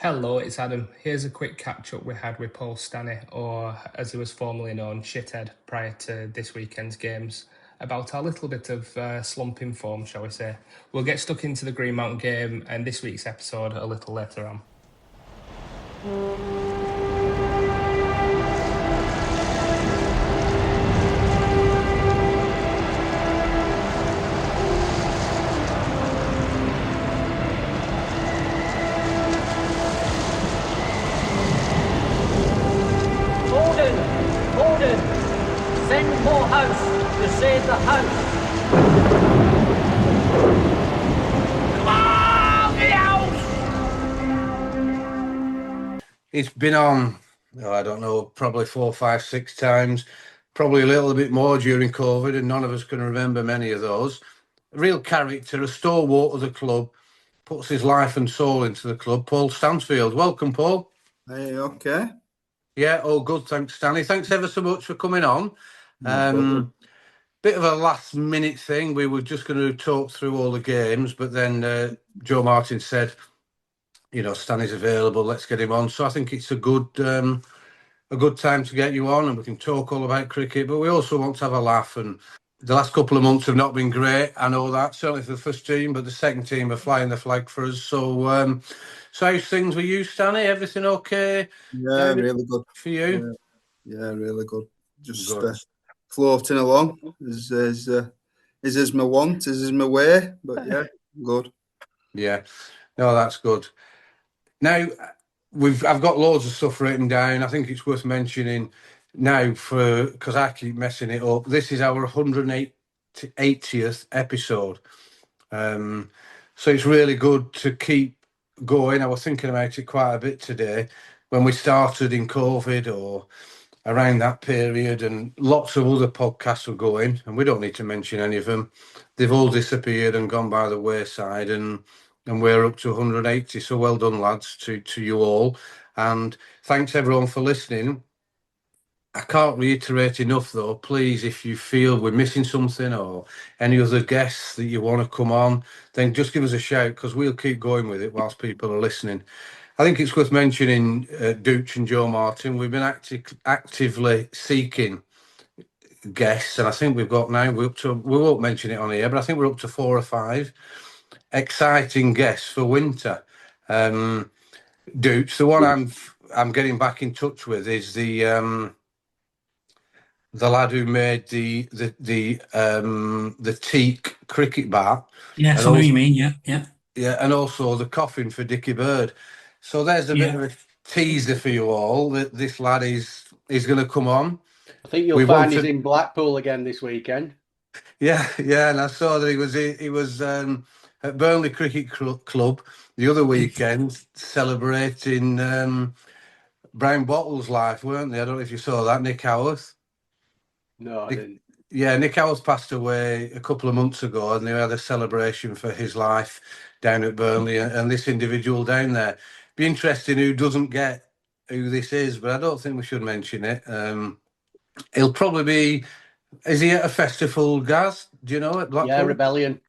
Hello, it's Adam. Here's a quick catch up we had with Paul Stanley, or as he was formerly known, Shithead, prior to this weekend's games, about our little bit of slump in form, shall we say. We'll get stuck into the Greenmount game and this week's episode a little later on. Gordon, send Lowerhouse to save the house. Come on, the house! It's been on, I don't know, probably 4, 5, 6 times, probably a little bit more during COVID, and none of us can remember many of those. A real character, a stalwart of the club, puts his life and soul into the club. Paul Stansfield. Welcome, Paul. Hey, okay? Yeah, all good. Thanks, Stanley. Thanks ever so much for coming on. Bit of a last minute thing. We were just going to talk through all the games, but then Joe Martin said, Stanley's available, let's get him on. So I think it's a good time to get you on, and we can talk all about cricket, but we also want to have a laugh. And the last couple of months have not been great, I know that, certainly for the first team, but the second team are flying the flag for us. So how's things with you, Stanley? Everything okay? Yeah, really good. For you? Yeah, really good. Just Good. floating along is my want, is my way, but yeah, good. Yeah, no, that's good. Now, I've got loads of stuff written down. I think it's worth mentioning now because I keep messing it up. This is our 180th episode. So it's really good to keep going. I was thinking about it quite a bit today when we started in COVID or around that period, and lots of other podcasts were going, and we don't need to mention any of them. They've all disappeared and gone by the wayside, and we're up to 180. So well done, lads, to you all. And thanks everyone for listening. I can't reiterate enough, though, please, if you feel we're missing something or any other guests that you want to come on, then just give us a shout, because we'll keep going with it whilst people are listening. I think it's worth mentioning Dooch and Joe Martin. We've been actively seeking guests, and I think we've got now, we won't mention it on here, but I think we're up to 4 or 5 exciting guests for winter. Dooch, the one I'm getting back in touch with is the lad who made the teak cricket bat. Yes, I know what you mean. Yeah. Yeah, and also the coffin for Dickie Bird. So there's a bit of a teaser for you all that this lad is going to come on. I think you'll find he's in Blackpool again this weekend. Yeah, and I saw that he was at Burnley Cricket Club the other weekend celebrating Brian Bottle's life, weren't they? I don't know if you saw that, Nick Howarth. No, I didn't. Yeah, Nick Howarth passed away a couple of months ago, and they had a celebration for his life down at Burnley, and this individual down there. Be interesting who doesn't get who this is, but I don't think we should mention it. He'll probably be. Is he at a festival, Gaz? Do you know, at Blackpool? Yeah, Rebellion.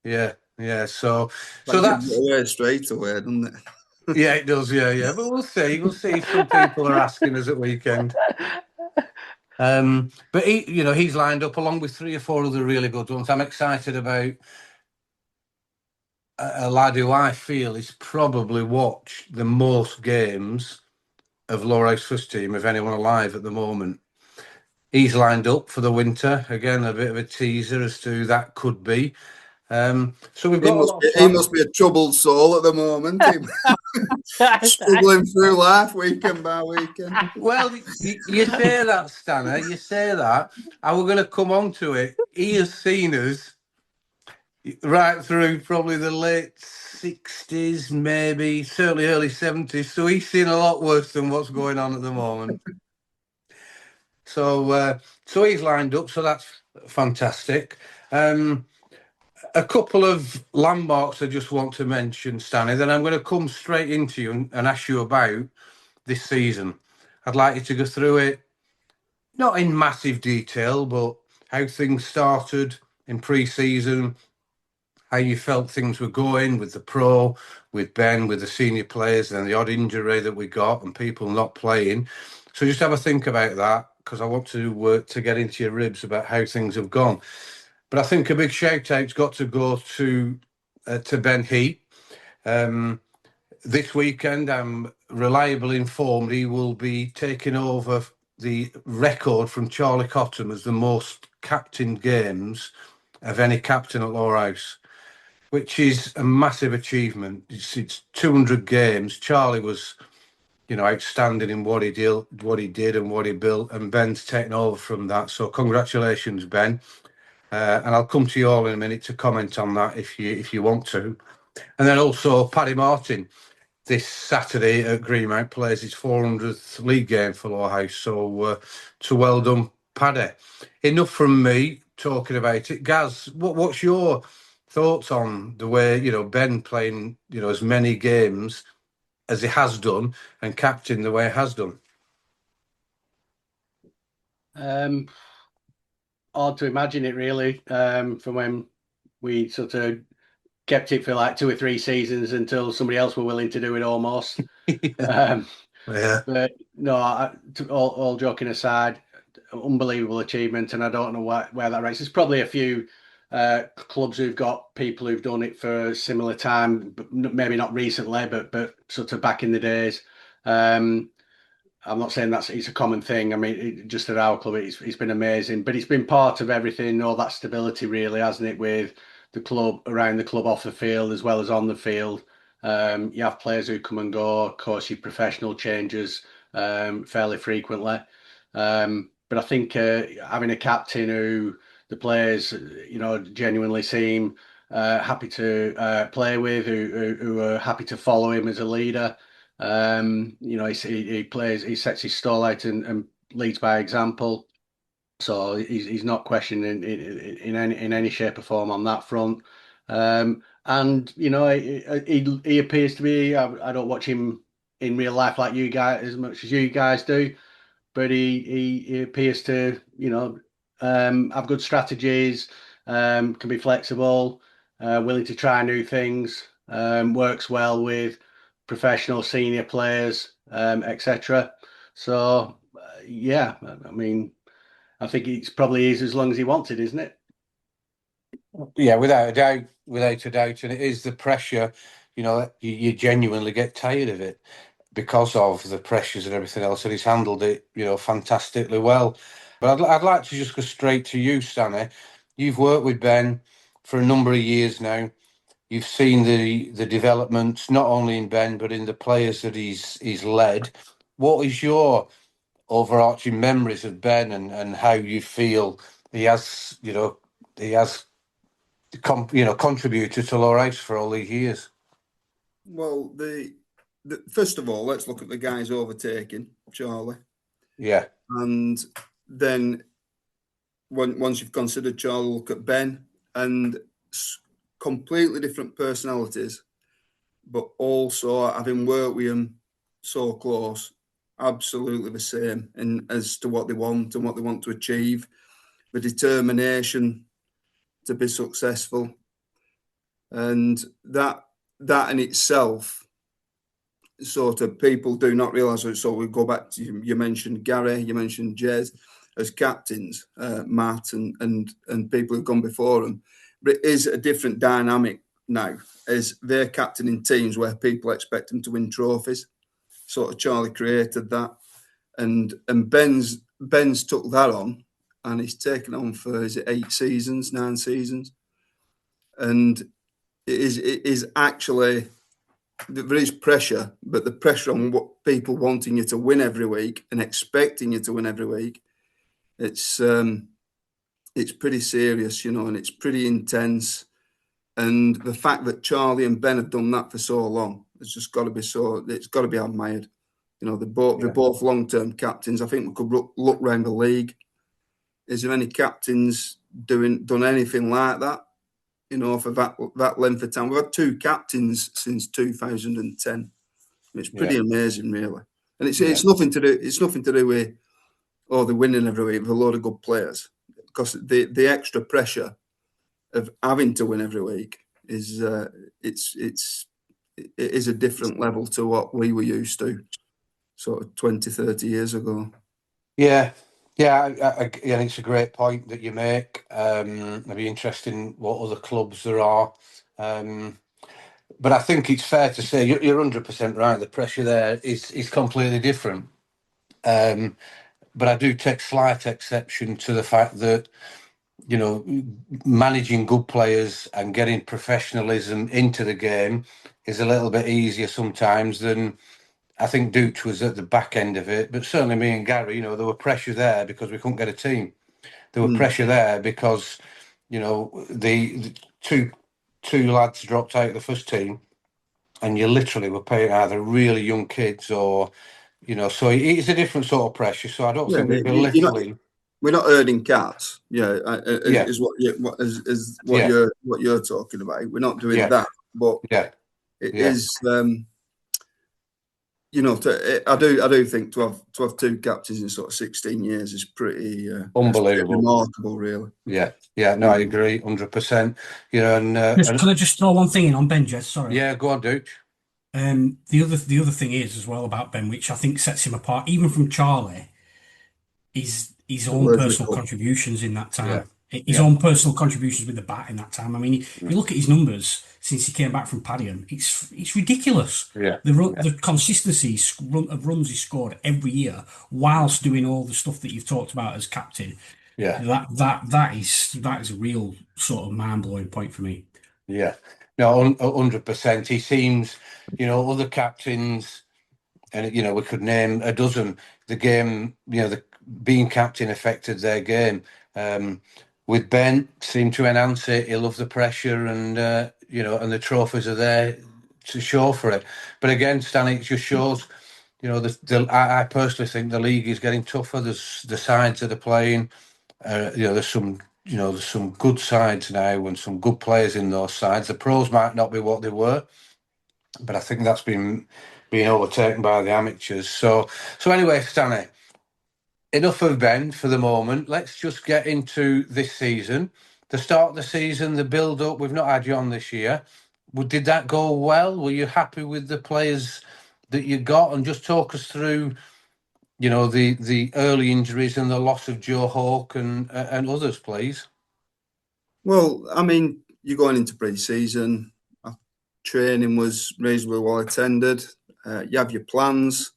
Yeah. So that's straight away, doesn't it? Yeah, it does. Yeah. But we'll see. If some people are asking us at weekend. But he's lined up along with 3 or 4 other really good ones. I'm excited about a lad who I feel is probably watched the most games of Lowerhouse first team of anyone alive at the moment. He's lined up for the winter. Again, a bit of a teaser as to who that could be. So we've got. He must be a troubled soul at the moment. Struggling through life weekend by weekend. Well, you say that, Stanner. You say that. And we're going to come on to it. He has seen us right through probably the late 60s, maybe certainly early 70s. So he's seen a lot worse than what's going on at the moment. So he's lined up. So that's fantastic. A couple of landmarks I just want to mention, Stanley, then I'm going to come straight into you and ask you about this season. I'd like you to go through it, not in massive detail, but how things started in pre-season, how you felt things were going with the pro, with Ben, with the senior players, and the odd injury that we got and people not playing. So just have a think about that, because I want to get into your ribs about how things have gone. But I think a big shout out's got to go to Ben Heat. This weekend, I'm reliably informed he will be taking over the record from Charlie Cottam as the most captained games of any captain at Lowerhouse, which is a massive achievement. It's 200 games. Charlie was, outstanding in what he did and what he built, and Ben's taken over from that. So congratulations, Ben. And I'll come to you all in a minute to comment on that if you want to. And then also Paddy Martin this Saturday at Greenmount plays his 400th league game for Lowerhouse. So well done, Paddy. Enough from me talking about it. Gaz, what's your thoughts on the way, Ben playing, as many games as he has done and captain the way he has done? Hard to imagine it, really, from when we sort of kept it for like 2 or 3 seasons until somebody else were willing to do it almost. Yeah. But no, all joking aside, unbelievable achievement, and I don't know where that ranks. There's probably a few clubs who've got people who've done it for a similar time, but maybe not recently, but sort of back in the days. I'm not saying it's a common thing. I mean, just at our club, it's been amazing, but it's been part of everything, all that stability, really, hasn't it, with the club, around the club, off the field as well as on the field. You have players who come and go. Of course, your professional changes fairly frequently. But I think having a captain who the players, genuinely seem happy to play with, who are happy to follow him as a leader. He sets his stall out and leads by example. So he's not questioned in any shape or form on that front. And he appears to be. I don't watch him in real life like you guys as much as you guys do, but he appears to have good strategies, can be flexible, willing to try new things, works well with professional senior players, etc. So yeah, I mean, I think it's probably is as long as he wanted, isn't it? Yeah, without a doubt, and it is the pressure. You genuinely get tired of it because of the pressures and everything else, and he's handled it, fantastically well. But I'd like to just go straight to you, Stanley. You've worked with Ben for a number of years now. You've seen the developments not only in Ben but in the players that he's led. What is your overarching memories of Ben and how you feel he has contributed to Lowerhouse for all these years? Well, first of all, let's look at the guys overtaking Charlie. Yeah. And then once you've considered Charlie, look at Ben, and completely different personalities, but also having worked with him so close, absolutely the same as to what they want and what they want to achieve, the determination to be successful. And that in itself, sort of, people do not realise it. So we go back to you mentioned Gary, you mentioned Jez as captains, Matt and people who've gone before them. But it is a different dynamic now, as they're captaining teams where people expect them to win trophies. Sort of Charlie created that, and Ben's took that on, and he's taken on for 9 seasons, and it is actually, there is pressure, but the pressure on what people wanting you to win every week and expecting you to win every week, it's pretty serious, and it's pretty intense. And the fact that Charlie and Ben have done that for so long, it's got to be admired. They're both long-term captains. I think we could look around the league. Is there any captains done anything like that? For that length of time. We've had 2 captains since 2010. It's pretty amazing, really. And it's nothing to do. It's nothing to do with they're winning every week with a load of good players, because the extra pressure of having to win every week is it is a different level to what we were used to sort of 20, 30 years ago. Yeah, it's a great point that you make. It'd be interesting what other clubs there are. But I think it's fair to say you're 100% right. The pressure there is completely different. But I do take slight exception to the fact that, you know, managing good players and getting professionalism into the game is a little bit easier sometimes than I think Dooch was at the back end of it. But certainly me and Gary, you know, there were pressure there because we couldn't get a team. There were pressure there because, you know, the two lads dropped out of the first team, and you literally were paying either really young kids or, you know, so it's a different sort of pressure. So I don't think we're belittling. We're not herding cats, is what Yeah. you're talking about. We're not doing that, but it is. You know, I do think to have two captains in sort of 16 years is pretty unbelievable, remarkable, really. Yeah. No, I agree, 100%. You know, and can I just throw one thing in on Ben, Jez? Sorry. Yeah, go on, Dooch. The other thing is as well about Ben, which I think sets him apart, even from Charlie, is his own personal contributions in that time. His own personal contributions with the bat in that time. I mean, if you look at his numbers since he came back from Padiham, it's ridiculous. The consistency of runs he scored every year whilst doing all the stuff that you've talked about as captain. That is a real sort of mind-blowing point for me. Yeah, no, 100%. He seems, you know, other captains, and you know, we could name a dozen. The game, you know, being captain affected their game. With Ben, seemed to enhance it. He loved the pressure, and you know, and the trophies are there to show for it. But again, Stanley, it just shows, you know, I personally think the league is getting tougher. There's the sides that are playing. You know, there's some good sides now and some good players in those sides. The pros might not be what they were, but I think that's been overtaken by the amateurs. So anyway, Stanley, enough of Ben for the moment. Let's just get into this season. The start of the season, the build-up, we've not had you on this year. Did that go well? Were you happy with the players that you got? And just talk us through, you know, the early injuries and the loss of Joe Hawke and others, please. Well, I mean, you're going into pre-season. Training was reasonably well attended. You have your plans.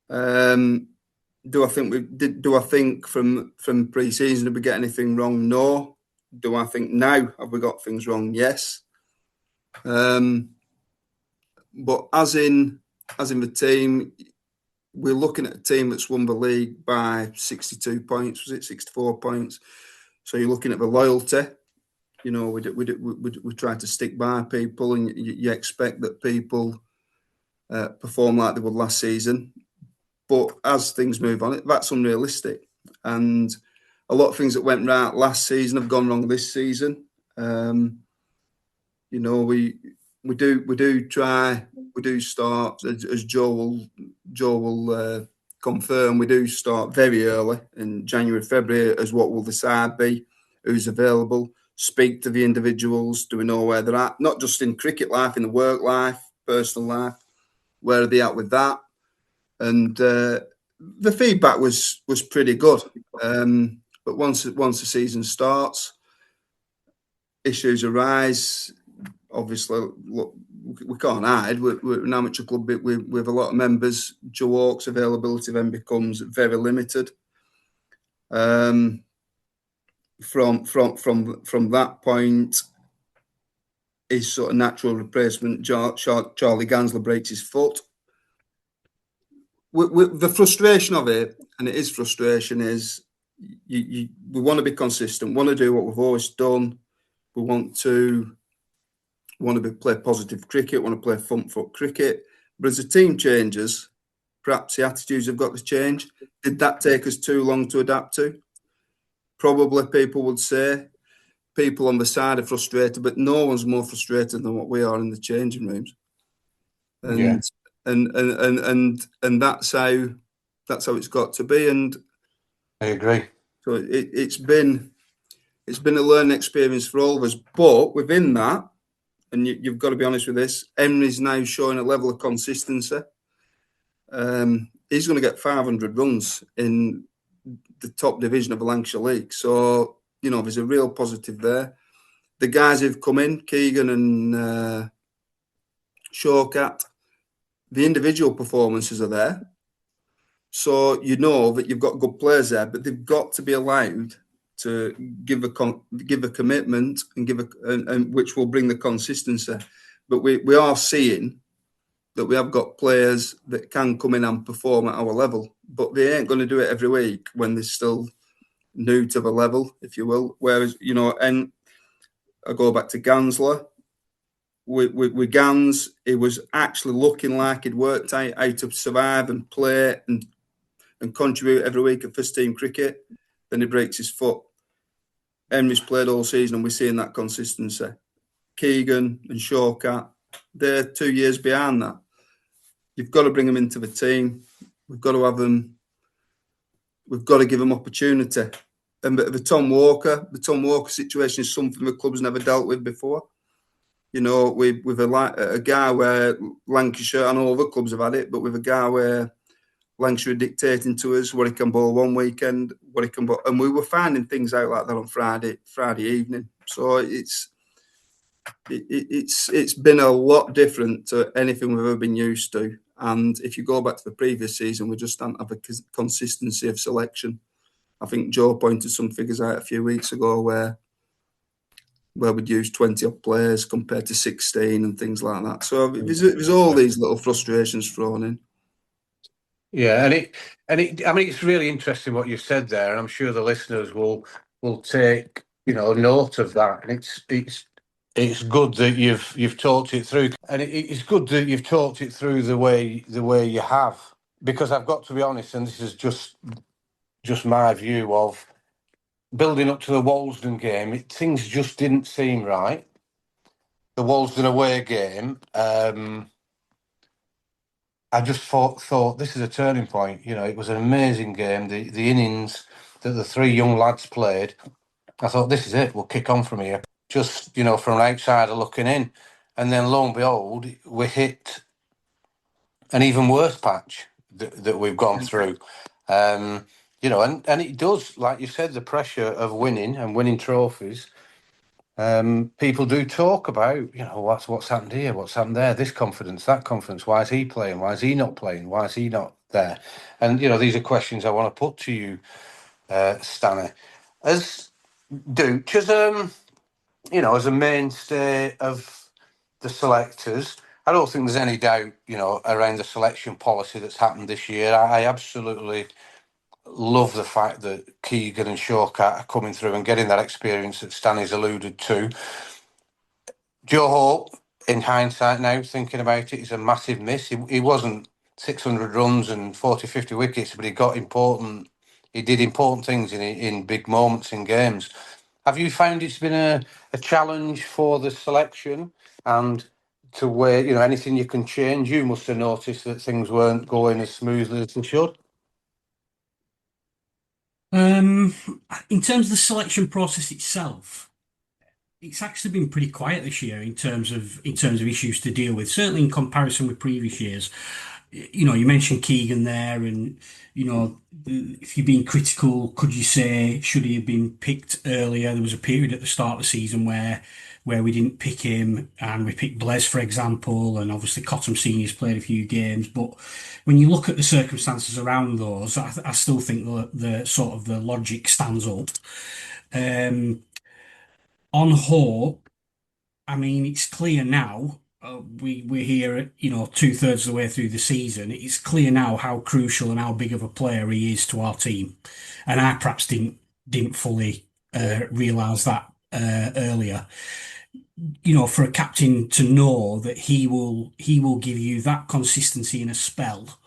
Do I think from pre-season did we get anything wrong? No. Do I think now have we got things wrong? Yes. But as in the team, we're looking at a team that's won the league by 62 points. Was it 64 points? So you're looking at the loyalty. You know, we try to stick by people, and you expect that people perform like they would last season. But as things move on, that's unrealistic. And a lot of things that went right last season have gone wrong this season. You know, we do start, as Joe will confirm, we do start very early in January, February, as what will the side be, who's available, speak to the individuals, do we know where they're at, not just in cricket life, in the work life, personal life, where are they at with that? And the feedback was pretty good. But once the season starts, issues arise. Obviously, look, we can't hide. We're an amateur club with a lot of members. Joe Hawke's availability then becomes very limited. From that point, his sort of natural replacement, Charlie Gansler, breaks his foot. The frustration of it, and it is frustration, is we want to be consistent, want to do what we've always done. We want to play positive cricket, want to play front foot cricket. But as the team changes, perhaps the attitudes have got to change. Did that take us too long to adapt to? Probably, people would say. People on the side are frustrated, but no one's more frustrated than what we are in the changing rooms. And that's how it's got to be. And I agree. So it's been a learning experience for all of us. But within that, and you've got to be honest with this, Henry's now showing a level of consistency. He's going to get 500 runs in the top division of the Lancashire League. So, there's a real positive there. The guys who've come in, Keegan and Shawkat, the individual performances are there. So that you've got good players there, but they've got to be allowed to give a commitment and which will bring the consistency. But we are seeing that we have got players that can come in and perform at our level, but they ain't going to do it every week when they're still new to the level, if you will. Whereas, and I go back to Gansler. With Gans, it was actually looking like he'd worked out how to survive and play and contribute every week at first team cricket. Then he breaks his foot. Henry's played all season and we're seeing that consistency. Keegan and Shawkat, they're 2 years behind that. You've got to bring them into the team. We've got to have them. We've got to give them opportunity. And the Tom Walker situation is something the club's never dealt with before. With a guy where Lancashire, I know other clubs have had it, but with a guy where Lancashire dictating to us what he can bowl one weekend, what he can bowl, and we were finding things out like that on Friday evening. So it's been a lot different to anything we've ever been used to. And if you go back to the previous season, we just don't have a consistency of selection. I think Joe pointed some figures out a few weeks ago where we'd use 20 odd players compared to 16 and things like that. So there's all these little frustrations thrown in. Yeah, and it's really interesting what you've said there, and I'm sure the listeners will take note of that. And it's good that you've talked it through, and it's good that you've talked it through the way you have, because I've got to be honest, and this is just my view of building up to the Walsden game. Things just didn't seem right. The Walsden away game. I just thought this is a turning point. It was an amazing game. The innings that the three young lads played, I thought, this is it. We'll kick on from here. Just, from an outsider looking in. And then lo and behold, we hit an even worse patch that we've gone through. And it does, like you said, the pressure of winning and winning trophies. People do talk about, what's happened here, what's happened there, this confidence, that confidence. Why is he playing? Why is he not playing? Why is he not there? And, these are questions I want to put to you, Stanley. As Dooch, as a mainstay of the selectors, I don't think there's any doubt, around the selection policy that's happened this year. I absolutely love the fact that Keegan and Shawkat are coming through and getting that experience that Stanley's alluded to. Joe Hope, in hindsight now, thinking about it, is a massive miss. He wasn't 600 runs and 40, 50 wickets, but he did important things in big moments in games. Have you found it's been a challenge for the selection, and to where, anything you can change? You must have noticed that things weren't going as smoothly as they should. In terms of the selection process itself, it's actually been pretty quiet this year in terms of issues to deal with, certainly in comparison with previous years. You mentioned Keegan there, and if you're being critical, could you say should he have been picked earlier? There was a period at the start of the season where we didn't pick him, and we picked Blaise, for example, and obviously Cottam Senior's played a few games. But when you look at the circumstances around those, I still think the sort of the logic stands up. On Hope, I mean, it's clear now. We're here, 2/3 of the way through the season. It's clear now how crucial and how big of a player he is to our team, and I perhaps didn't fully realise that earlier. For a captain to know that he will give you that consistency in a spell,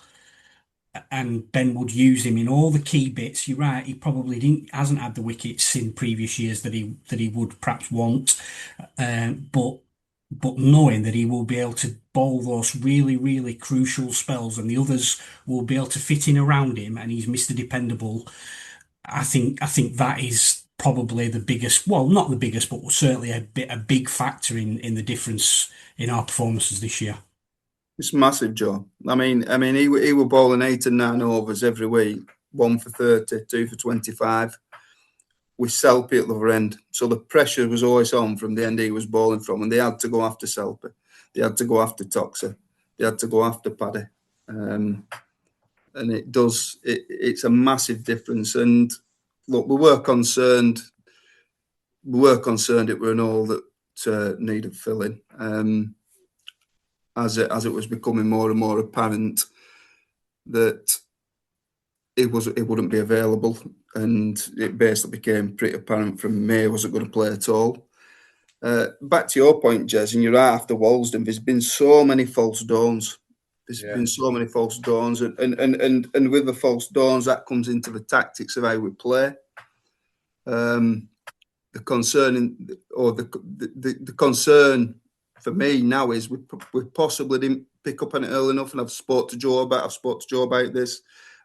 and Ben would use him in all the key bits. You're right; he probably hasn't had the wickets in previous years that he would perhaps want, but knowing that he will be able to bowl those really, really crucial spells, and the others will be able to fit in around him, and he's Mr. Dependable. I think that is probably the biggest, well, not the biggest, but certainly a big factor in the difference in our performances this year. It's massive, Joe. I mean, he were bowling 8 and 9 overs every week, 1 for 30, 2 for 25, with Selby at the other end. So the pressure was always on from the end he was bowling from, and they had to go after Selby. They had to go after Toxer. They had to go after Paddy. And it's a massive difference. And look, we were concerned it were an hole that needed filling. As it was becoming more and more apparent that it wouldn't be available, and it basically became pretty apparent from May wasn't going to play at all. Back to your point, Jez, and you're right, after Walsden, there's been so many false dawns. There's been so many false dawns, and with the false dawns, that comes into the tactics of how we play. The concern for me now is we possibly didn't pick up on it early enough, and I've spoke to Joe about this.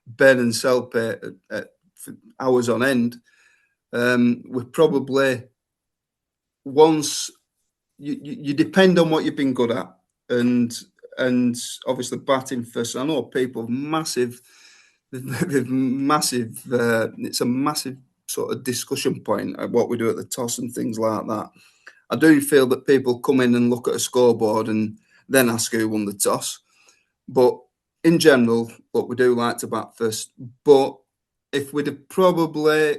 Ben and Selby for hours on end. We probably, once you depend on what you've been good at, and obviously batting first. I know people have massive. It's a massive sort of discussion point at what we do at the toss and things like that. I do feel that people come in and look at a scoreboard and then ask who won the toss. But in general, look, we do like to bat first. But if we'd have probably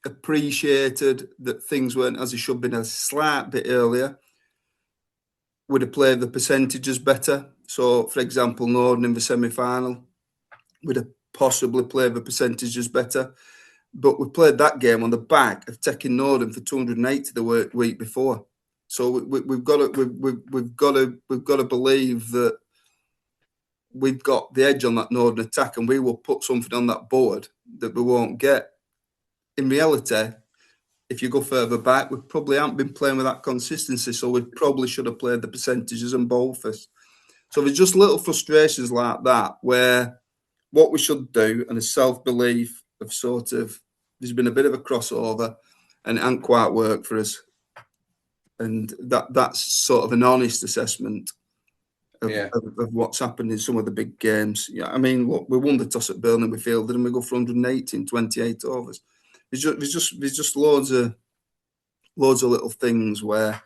appreciated that things weren't as they should have been a slight bit earlier, we'd have played the percentages better. So, for example, Norden in the semi-final, we'd have possibly played the percentages better. But we played that game on the back of taking Norden for 280 the week before. So we've got to believe that we've got the edge on that Norden attack, and we will put something on that board that we won't get. In reality, if you go further back, we probably haven't been playing with that consistency, so we probably should have played the percentages and bowled first. So there's just little frustrations like that where what we should do, and a self-belief of sort of, there's been a bit of a crossover and it hasn't quite worked for us. And that's sort of an honest assessment of what's happened in some of the big games. Yeah, I mean, look, we won the toss at Burnley, we fielded, and we go for 180 in 28 overs. There's just loads of little things where,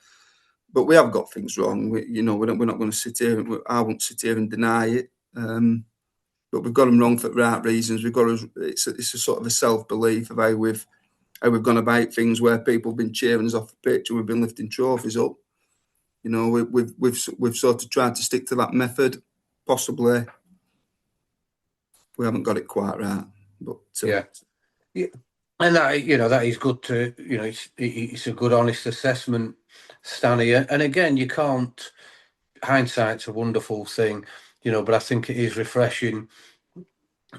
but we have got things wrong. We're not going to sit here. I won't sit here and deny it. But we've got them wrong for the right reasons. It's a sort of a self-belief of how we've gone about things, where people have been cheering us off the pitch and we've been lifting trophies up. You know, we've sort of tried to stick to that method. Possibly we haven't got it quite right, but yeah. And that is good to, it's a good honest assessment, Stanley. And again, you can't. Hindsight's a wonderful thing, but I think it is refreshing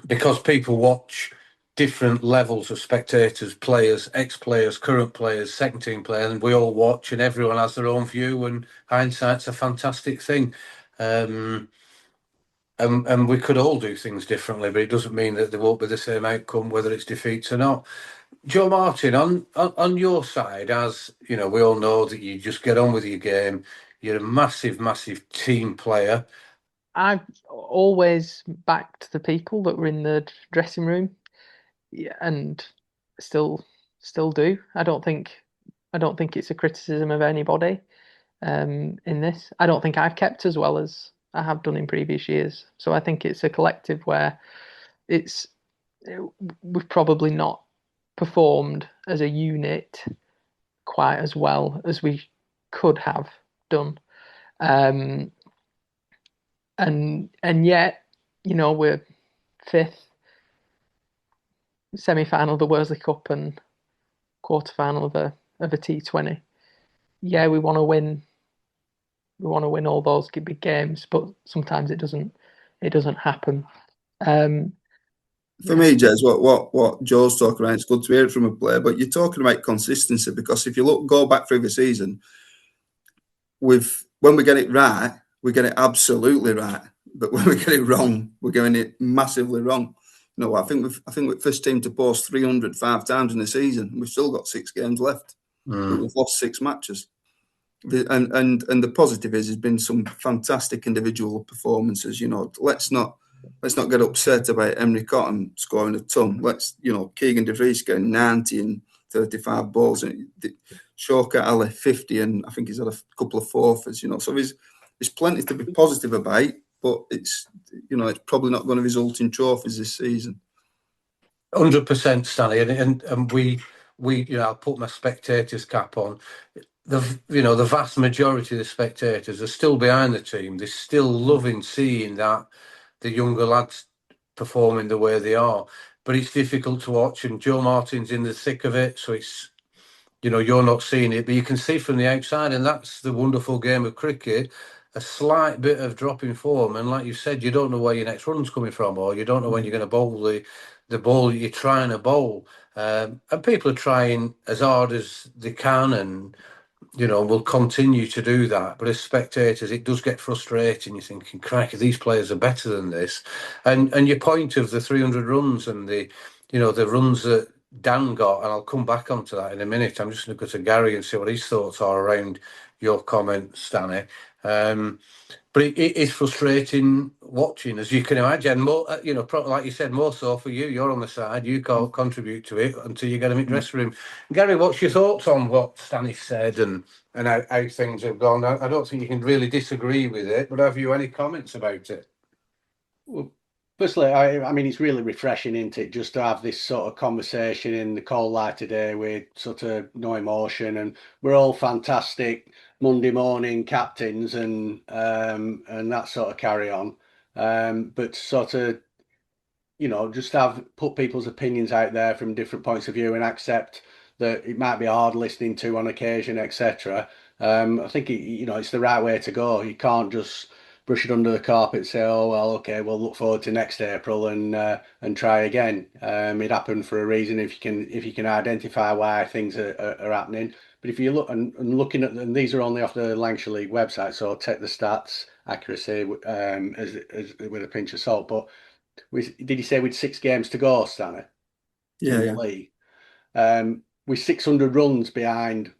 because people watch different levels of spectators, players, ex-players, current players, second team players, and we all watch and everyone has their own view, and hindsight's a fantastic thing. And we could all do things differently, but it doesn't mean that there won't be the same outcome, whether it's defeats or not. Joe Martin, on your side, as we all know that you just get on with your game. You're a massive, massive team player. I've always backed the people that were in the dressing room, and still do. I don't think it's a criticism of anybody in this. I don't think I've kept as well as I have done in previous years. So I think it's a collective where we've probably not performed as a unit quite as well as we could have done. And yet, we're fifth, semi-final of the Worsley Cup and quarter-final of a T20. Yeah, we want to win. We want to win all those big games, but sometimes it doesn't happen. For me, Jez, what Joe's talking about, it's good to hear it from a player, but you're talking about consistency, because if you go back through the season, when we get it right, we get it absolutely right. But when we get it wrong, we're getting it massively wrong. No, I think we're first team to post 300 5 times in a season. We've still got 6 games left. But we've lost 6 matches. And the positive is there's been some fantastic individual performances. You know, let's not get upset about Emery Cotton scoring a ton. Let's, you know, Keegan De Vries getting 90 and 35 balls, and Shawkat Ali 50, and I think he's had a couple of forfeits. You know, so there's plenty to be positive about, but it's, you know, it's probably not going to result in trophies this season. 100%, Stanley, and we you know, I'll put my spectators cap on. The vast majority of the spectators are still behind the team. They're still loving seeing that the younger lads performing the way they are. But it's difficult to watch, and Joe Martin's in the thick of it, so it's, you know, you're not seeing it, but you can see from the outside, and that's the wonderful game of cricket. A slight bit of drop in form, and like you said, you don't know where your next run's coming from, or you don't know when you're going to bowl the ball you're trying to bowl. And people are trying as hard as they can, and, you know, will continue to do that. But as spectators, it does get frustrating. You're thinking, crikey, these players are better than this. And your point of the 300 runs and the runs that Dan got, and I'll come back onto that in a minute. I'm just going to go to Gary and see what his thoughts are around your comment, Stanley. But it is frustrating watching, as you can imagine. More, you know, like you said, more so for you. You're on the side. You can't contribute to it until you get them in the dressing room. Gary, what's your thoughts on what Stanley said and how things have gone? I don't think you can really disagree with it, but have you any comments about it? Well, firstly, I mean, it's really refreshing, isn't it, just to have this sort of conversation in the cold light today with sort of no emotion, and we're all fantastic Monday morning captains and that sort of carry on. But sort of, you know, just put people's opinions out there from different points of view and accept that it might be hard listening to on occasion, etc. I think it's the right way to go. You can't just brush it under the carpet and say, oh well, okay, we'll look forward to next April and try again. It happened for a reason. If you can identify why things are happening. But if you look and looking at, and these are only off the Lancashire League website, so take the stats accuracy as with a pinch of salt. But did you say with 6 games to go, Stanley? Yeah, in the league, with 600 runs behind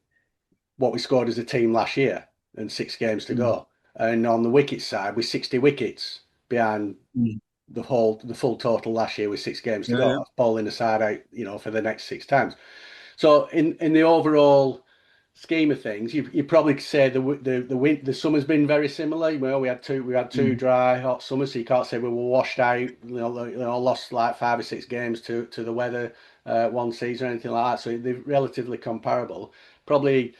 what we scored as a team last year, and 6 games to go, and on the wicket side, with 60 wickets behind the full total last year with 6 games to go, yeah. Bowling the side out, you know, for the next 6 times. So in the overall scheme of things, you probably say the summer's been very similar. Well, we had two dry, hot summers, so you can't say we were washed out. You know, lost like 5 or 6 games to the weather one season or anything like that. So they're relatively comparable. Probably,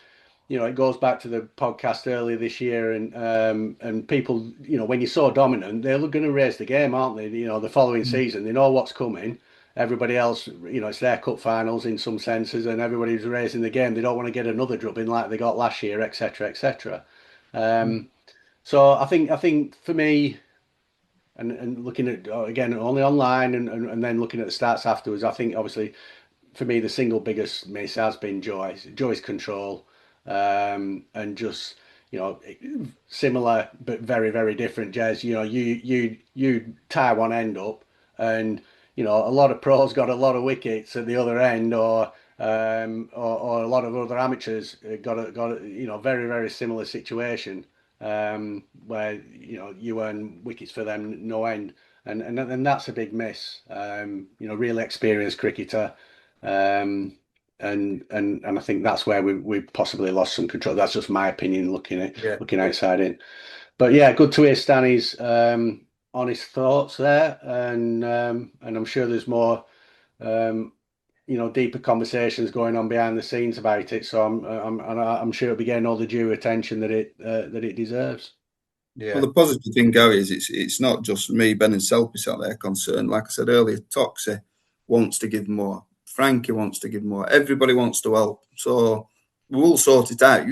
you know, it goes back to the podcast earlier this year, and people, you know, when you're so dominant, they're going to raise the game, aren't they? You know, the following season, they know what's coming. Everybody else, you know, it's their cup finals in some senses, and everybody's raising the game. They don't want to get another drubbing like they got last year, etc., etc. So I think for me, and looking at again only online and then looking at the stats afterwards, I think obviously for me the single biggest miss has been Joy's control, and just, you know, similar but very, very different. Jez, you know, you tie one end up, and you know, a lot of pros got a lot of wickets at the other end, or a lot of other amateurs got a you know, very, very similar situation, where, you know, you earn wickets for them no end, and that's a big miss. You know, really experienced cricketer, and I think that's where we possibly lost some control. That's just my opinion, looking outside in. But yeah, good to hear Stanny's honest thoughts there, and I'm sure there's more, you know, deeper conversations going on behind the scenes about it. So I'm sure it'll be getting all the due attention that it deserves. Yeah. Well, the positive thing, Gary, is it's not just me, Ben, and Selpis out there concerned. Like I said earlier, Toxie wants to give more. Frankie wants to give more. Everybody wants to help. So we'll sort it out.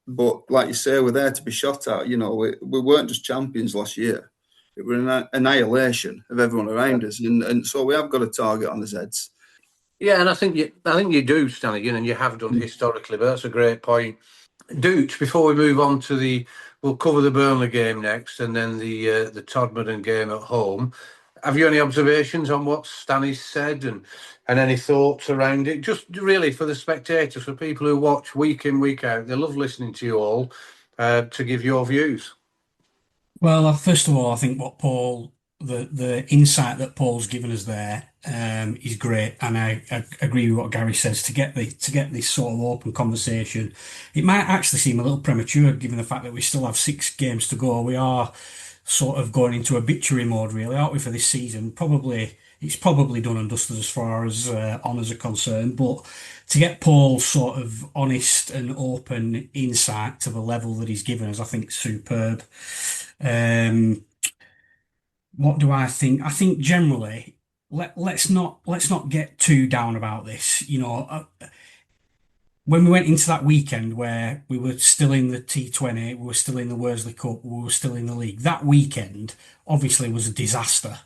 But like you say, we're there to be shot at. You know, we weren't just champions last year. It was an annihilation of everyone around us, and so we have got a target on his heads. Yeah, and I think you do, Stanley. You know, and you have done historically, but that's a great point. Dooch, before we move on to we'll cover the Burnley game next, and then the Todmorden game at home. have you any observations on what Stanley's said and any thoughts around it? Just really for the spectators, for people who watch week in, week out, they love listening to you all to give your views. Well, first of all, I think what the insight that Paul's given us there is great, and I agree with what Gary says. To get this sort of open conversation, it might actually seem a little premature given the fact that we still have 6 games to go. We are sort of going into obituary mode, really, aren't we, for this season? It's probably done and dusted as far as honours are concerned, but to get Paul's sort of honest and open insight to the level that he's given us, I think superb. What do I think? I think generally, let's not get too down about this. When we went into that weekend where we were still in the T20, we were still in the Worsley Cup, we were still in the league. That weekend obviously was a disaster.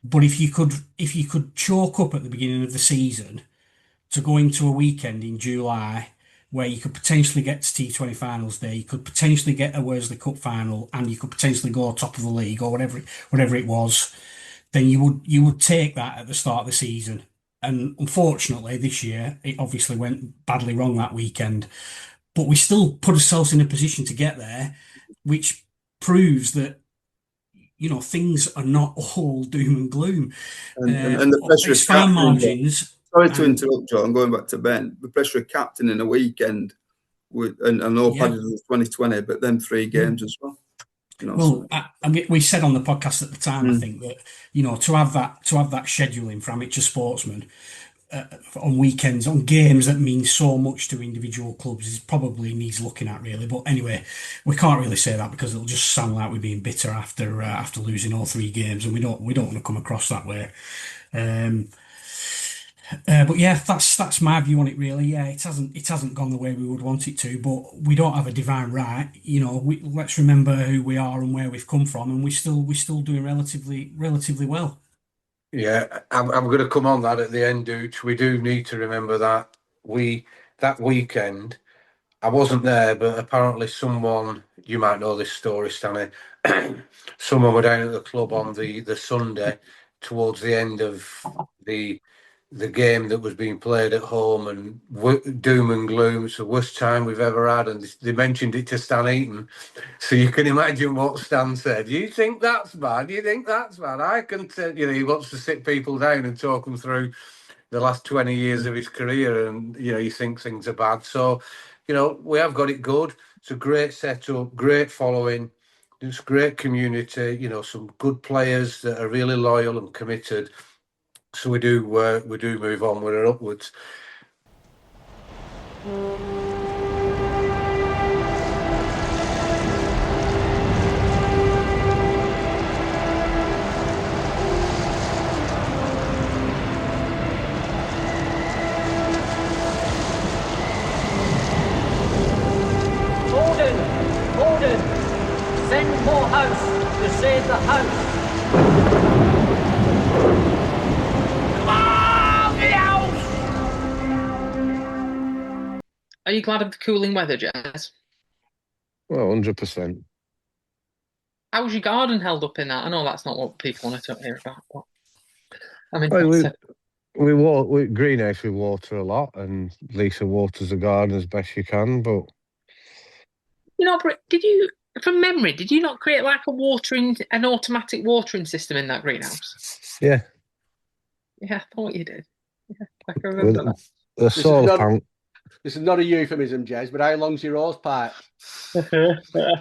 But if you could chalk up at the beginning of the season to go into a weekend in July where you could potentially get to T20 finals there, you could potentially get a Worsley Cup final, and you could potentially go top of the league or whatever it was, then you would take that at the start of the season. And unfortunately, this year it obviously went badly wrong that weekend, but we still put ourselves in a position to get there, which proves that things are not all doom and gloom. And the pressure it's fine margins. Sorry to interrupt, Joe. I'm going back to Ben. The pressure of captain in a weekend, and I know Paddy was 2020, but then 3 games as well. We said on the podcast at the time, I think that to have that scheduling for amateur sportsmen on weekends, on games that mean so much to individual clubs, is probably needs looking at, really. But anyway, we can't really say that because it'll just sound like we're being bitter after losing all 3 games, and we don't want to come across that way. But yeah, that's my view on it, really. Yeah, it hasn't gone the way we would want it to, but we don't have a divine right. Let's remember who we are and where we've come from, and we're still doing relatively well. Yeah, I'm going to come on that at the end, Dooch. We do need to remember that that weekend, I wasn't there, but apparently someone, you might know this story, Stanley, someone were down at the club on the Sunday towards the end of the game that was being played at home, and doom and gloom. It's the worst time we've ever had, and they mentioned it to Stan Eaton. So you can imagine what Stan said. You think that's bad? You think that's bad? I can tell he wants to sit people down and talk them through the last 20 years of his career, and you think things are bad. So we have got it good. It's a great setup, great following. It's great community. Some good players that are really loyal and committed. So we do move onward and upwards. Gordon, send Morehouse to save the house. Are you glad of the cooling weather, Jez? Well, 100%. How's your garden held up in that? I know that's not what people want to hear about, but we Greenhouse, we water a lot, and Lisa waters the garden as best she can, but did you, from memory, did you not create like an automatic watering system in that greenhouse? Yeah. Yeah, I thought you did. Yeah, I can remember that. The solar panel. This is not a euphemism, Jez, but how long's your hose pipe? As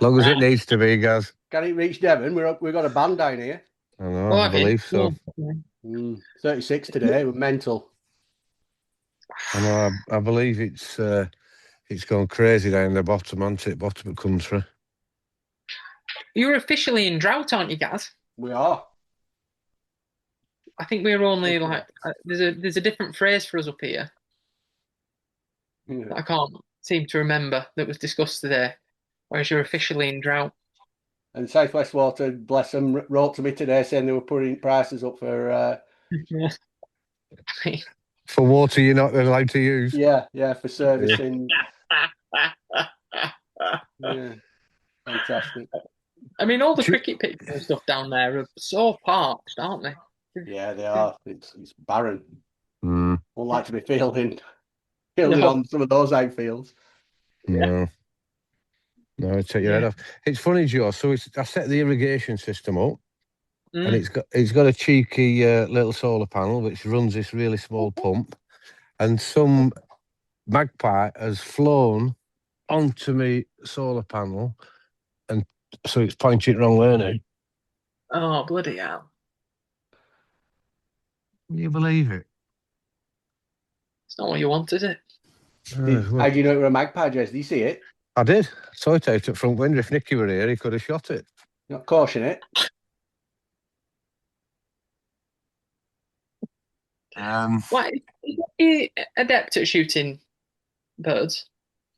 long as it needs to be, Gaz. Can it reach Devon? We've got a band down here. I know, I believe so. 36 today, we're mental. I know, I believe it's gone crazy down the bottom, hasn't it? Bottom of the country. You're officially in drought, aren't you, Gaz? We are. I think we're only like there's a different phrase for us up here. That I can't seem to remember that was discussed today. Whereas you're officially in drought. And South West Water, bless them, wrote to me today saying they were putting prices up for for water you're not allowed to use. Yeah, for servicing. Yeah, fantastic. I mean, all the cricket pitches and stuff down there are so parched, aren't they? Yeah, they are. It's barren. Mm. Won't like to be fielding No. on some of those outfields. No. No, take your head off. It's funny, Joe. So I set the irrigation system up, and it's got a cheeky little solar panel which runs this really small pump, and some magpie has flown onto me solar panel, and so it's pointing wrong way now. Oh, bloody hell. Can you believe it? It's not what you want, is it? How do you know it were a magpie, Jez? Did you see it? I did. I saw it out at front window. If Nicky were here, he could have shot it. Not caution it. Why? Is he adept at shooting birds?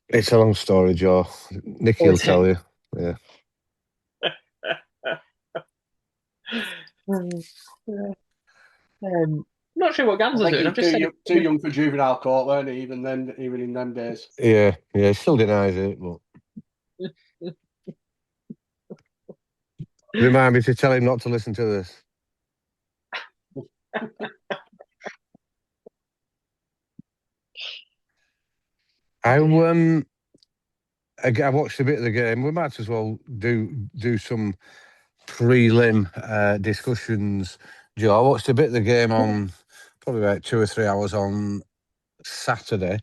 It's a long story, Joe. Nicky will tell you. Yeah. Not sure what Gansler's doing. I'm just too young for juvenile court, weren't he? Even in them days. Yeah, he still denies it, but remind me to tell him not to listen to this. I watched a bit of the game. We might as well do some prelim discussions, Joe. I watched a bit of the game on probably about 2 or 3 hours on Saturday.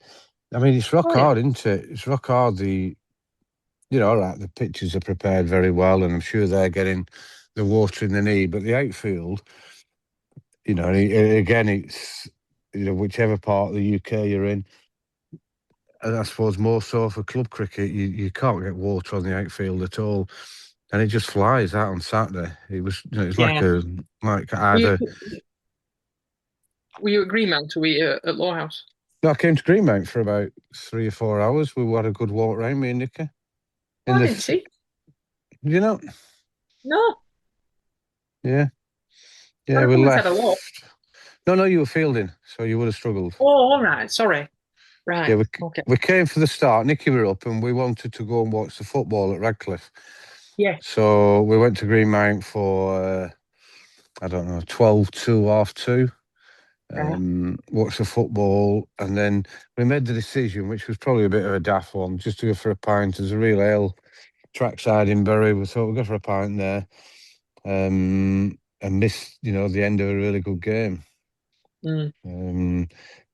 I mean, it's rock hard, isn't it? It's rock hard. All right, the pitches are prepared very well, and I'm sure they're getting the water in the knee. But the outfield, again, it's whichever part of the UK you're in. And I suppose more so for club cricket, you can't get water on the outfield at all, and it just flies out on Saturday. It was, it's like either. Were you at Greenmount or were you at Lowerhouse? No, I came to Greenmount for about 3 or 4 hours. We had a good walk around, me and Nicky. I didn't see. You know? No. Yeah. Yeah, we left. Had a walk. No, you were fielding, so you would have struggled. Oh, all right. Sorry. Right. Yeah, okay. We came for the start. Nicky were up, and we wanted to go and watch the football at Radcliffe. Yeah. So we went to Greenmount for 12 to 2:30. Watched the football, and then we made the decision, which was probably a bit of a daft one, just to go for a pint. There's a real ale trackside in Bury. We thought we'd go for a pint there, and miss the end of a really good game.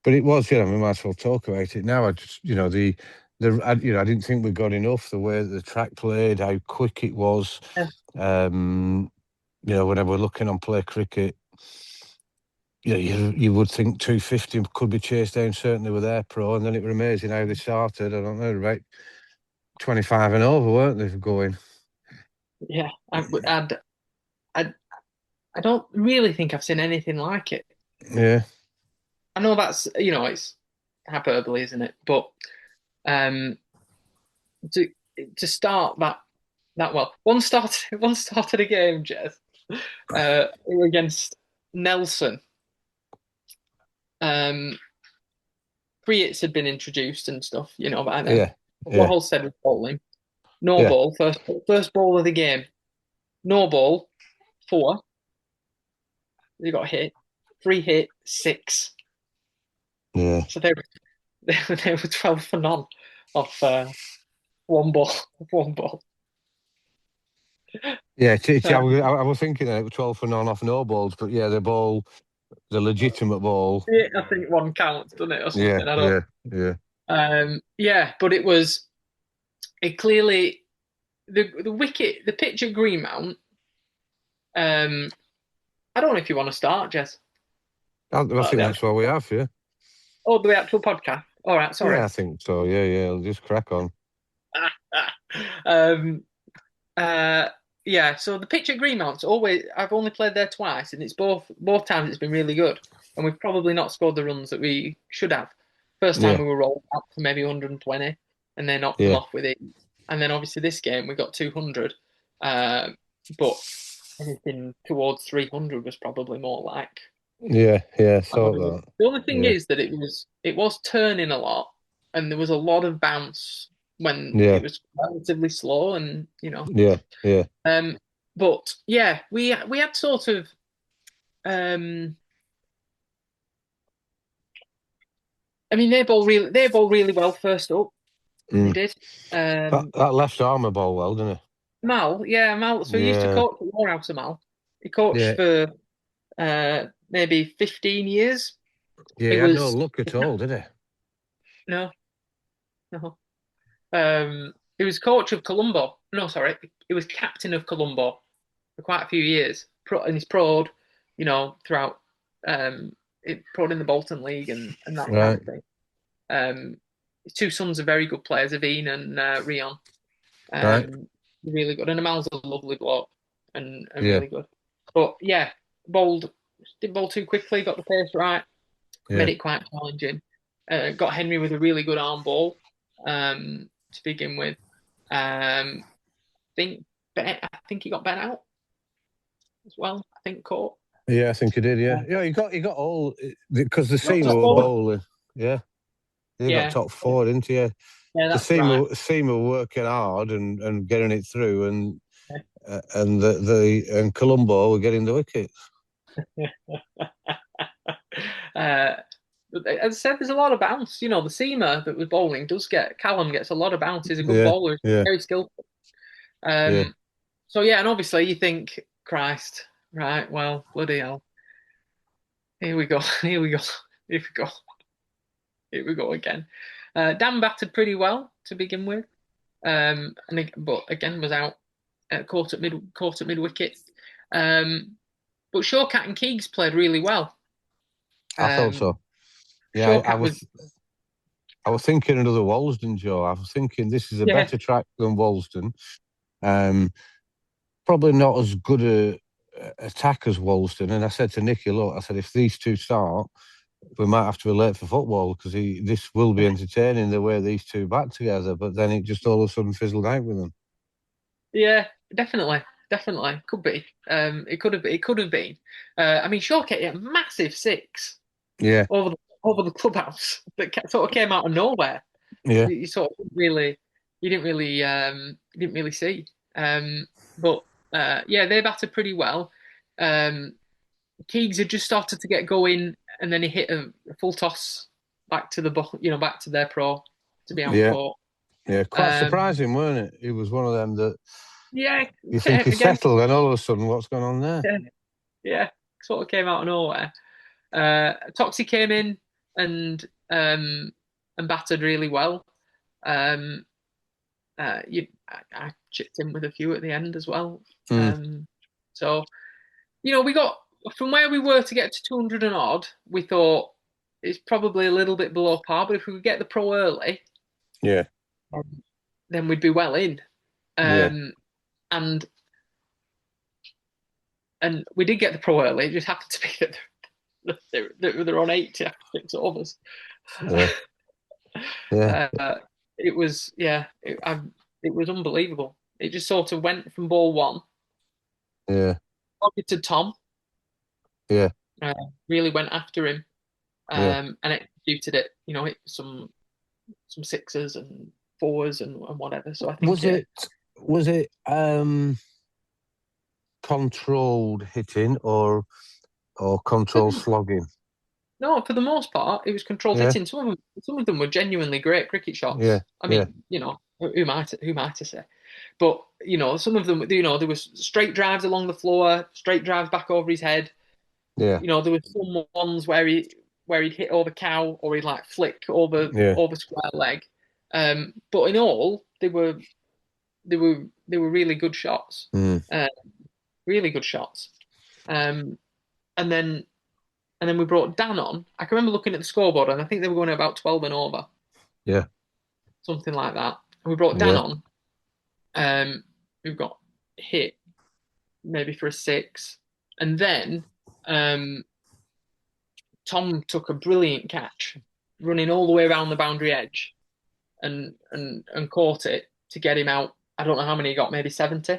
But it was, we might as well talk about it now. I just, I didn't think we got enough. The way that the track played, how quick it was. Whenever we're looking on play cricket, you would think 250 could be chased down, certainly with Air Pro, and then it was amazing how they started. I don't know, about 25 and over, weren't they, going? Yeah, I don't really think I've seen anything like it. Yeah. I know that's, it's hyperbole, isn't it? But to start that well, one started a game, Jez, against Nelson. 3 hits had been introduced and stuff, by then. Yeah. Holstead was bowling. No ball, first ball of the game. No ball, 4. They got hit. 3 hit, 6. Yeah. So they were 12 for none off one ball. Yeah, I was thinking that it was 12 for none off no balls, but yeah, the legitimate ball. Yeah, I think one counts, doesn't it, or something? Yeah. But it clearly the wicket, the pitch at Greenmount. I don't know if you want to start, Jez. I think that's what we have, yeah. Oh, the actual podcast. All right, sorry. Yeah, I think so. Yeah. I'll just crack on. Yeah. So the pitch at Greenmount's I've only played there twice, and it's both times it's been really good, and we've probably not scored the runs that we should have. First time we were rolled up for maybe 120, and they knocked them off with it. And then obviously this game we got 200, but anything towards 300 was probably more like. Yeah. So that. The only thing is that it was turning a lot, and there was a lot of bounce when it was relatively slow, and but yeah, we had sort of I mean, they bowled really well first up. They did. That left armour bowled well, didn't it? Mal. So he used to coach at Lowerhouse, Mal. He coached for maybe 15 years. Yeah, he had no luck at all, did he? No. He was coach of Colombo. No, sorry, he was captain of Colombo for quite a few years. And he's pro'd, throughout. Pro'd in the Bolton League and that kind of thing. His two sons are very good players, Aveen and Rion. Really good. And Amal's a lovely bloke and really good. But yeah, didn't bowl too quickly, got the pace right, made it quite challenging. Got Henry with a really good arm ball to begin with. I think he got Ben out as well. I think caught. Yeah, I think he did. Yeah, he got all because the seam were bowling. Yeah, he got top four, didn't he? Yeah, that's the seam were working hard and getting it through, and and Colombo were getting the wickets. As I said, there's a lot of bounce. The seamer that was bowling Callum gets a lot of bounce. He's a good bowler. He's very skillful. So yeah, and obviously you think, Christ, right? Well, bloody hell. Here we go again. Dan batted pretty well to begin with, but again was out caught at mid wicket. But Shawkat and Keegs played really well. I thought so. Yeah, I was thinking another Wolsden, Joe. I was thinking this is a better track than Wolsden. Probably not as good a attack as Wolsden. And I said to Nicky, look, I said, if these two start, we might have to be late for football because this will be entertaining the way these two bat together. But then it just all of a sudden fizzled out with them. Yeah, definitely. Could be. It could have been. I mean, Shawkat hit a massive six. Yeah. Over the clubhouse that sort of came out of nowhere. Yeah. You didn't really see. But they batted pretty well. Keegs had just started to get going, and then he hit a full toss back to back to their pro to be out for. Yeah, quite surprising, weren't it? He was one of them that. Yeah. You think he's settled, and all of a sudden, what's going on there? Yeah, sort of came out of nowhere. Toxie came in and battered really well. I chipped in with a few at the end as well. So, we got from where we were to get to 200 and odd. We thought it's probably a little bit below par, but if we could get the pro early, then we'd be well in. And we did get the pro early. It just happened to be that they're on 80 after 6 overs. It was it was unbelievable. It just sort of went from ball one. To Tom. Really went after him. And executed it. Hit some sixes and fours and whatever. So I think was it controlled hitting or controlled slogging? No, for the most part, it was controlled hitting. Some of them were genuinely great cricket shots. I mean, who am I to say? But some of them, there was straight drives along the floor, straight drives back over his head. There were some ones where he'd hit over cow or he'd like flick over square leg. But in all, they were really good shots. Really good shots. And then we brought Dan on. I can remember looking at the scoreboard, and I think they were going about 12 and over. Yeah. Something like that. And we brought Dan on, who got hit maybe for a 6. And then Tom took a brilliant catch, running all the way around the boundary edge and caught it to get him out. I don't know how many he got, maybe 70?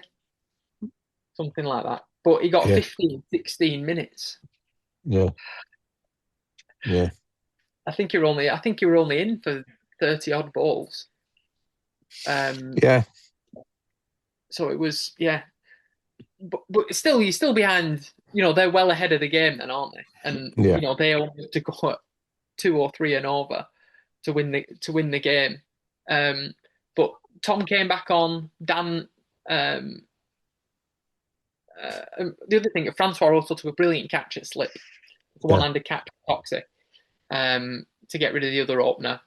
Something like that. But he got 15, 16 minutes. Yeah. I think you were only in for 30 odd balls. Yeah. So it was, yeah. But still, you're still behind. They're well ahead of the game then, aren't they? And Yeah. they only have to go at 2 or 3 and over to win the game. But Tom came back on. Dan. The other thing, Francois also took a brilliant catch at slip, a one-handed catch Toxic, to get rid of the other opener.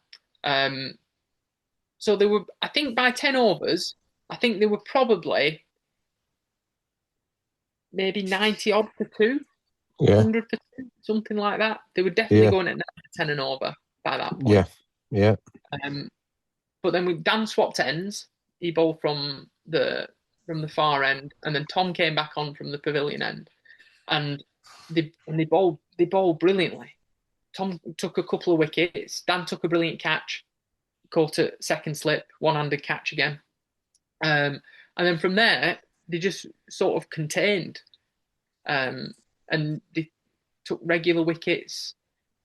So they were, I think, by 10 overs, I think they were probably maybe 90 odd for 2, 100 for 2, something like that. They were definitely going at 10 and over by that point. Yeah. But then Dan swapped ends. He bowled from the far end, and then Tom came back on from the pavilion end, and they bowled brilliantly. Tom took a couple of wickets. Dan took a brilliant catch, caught a second slip, one-handed catch again, and then from there they just sort of contained, and they took regular wickets.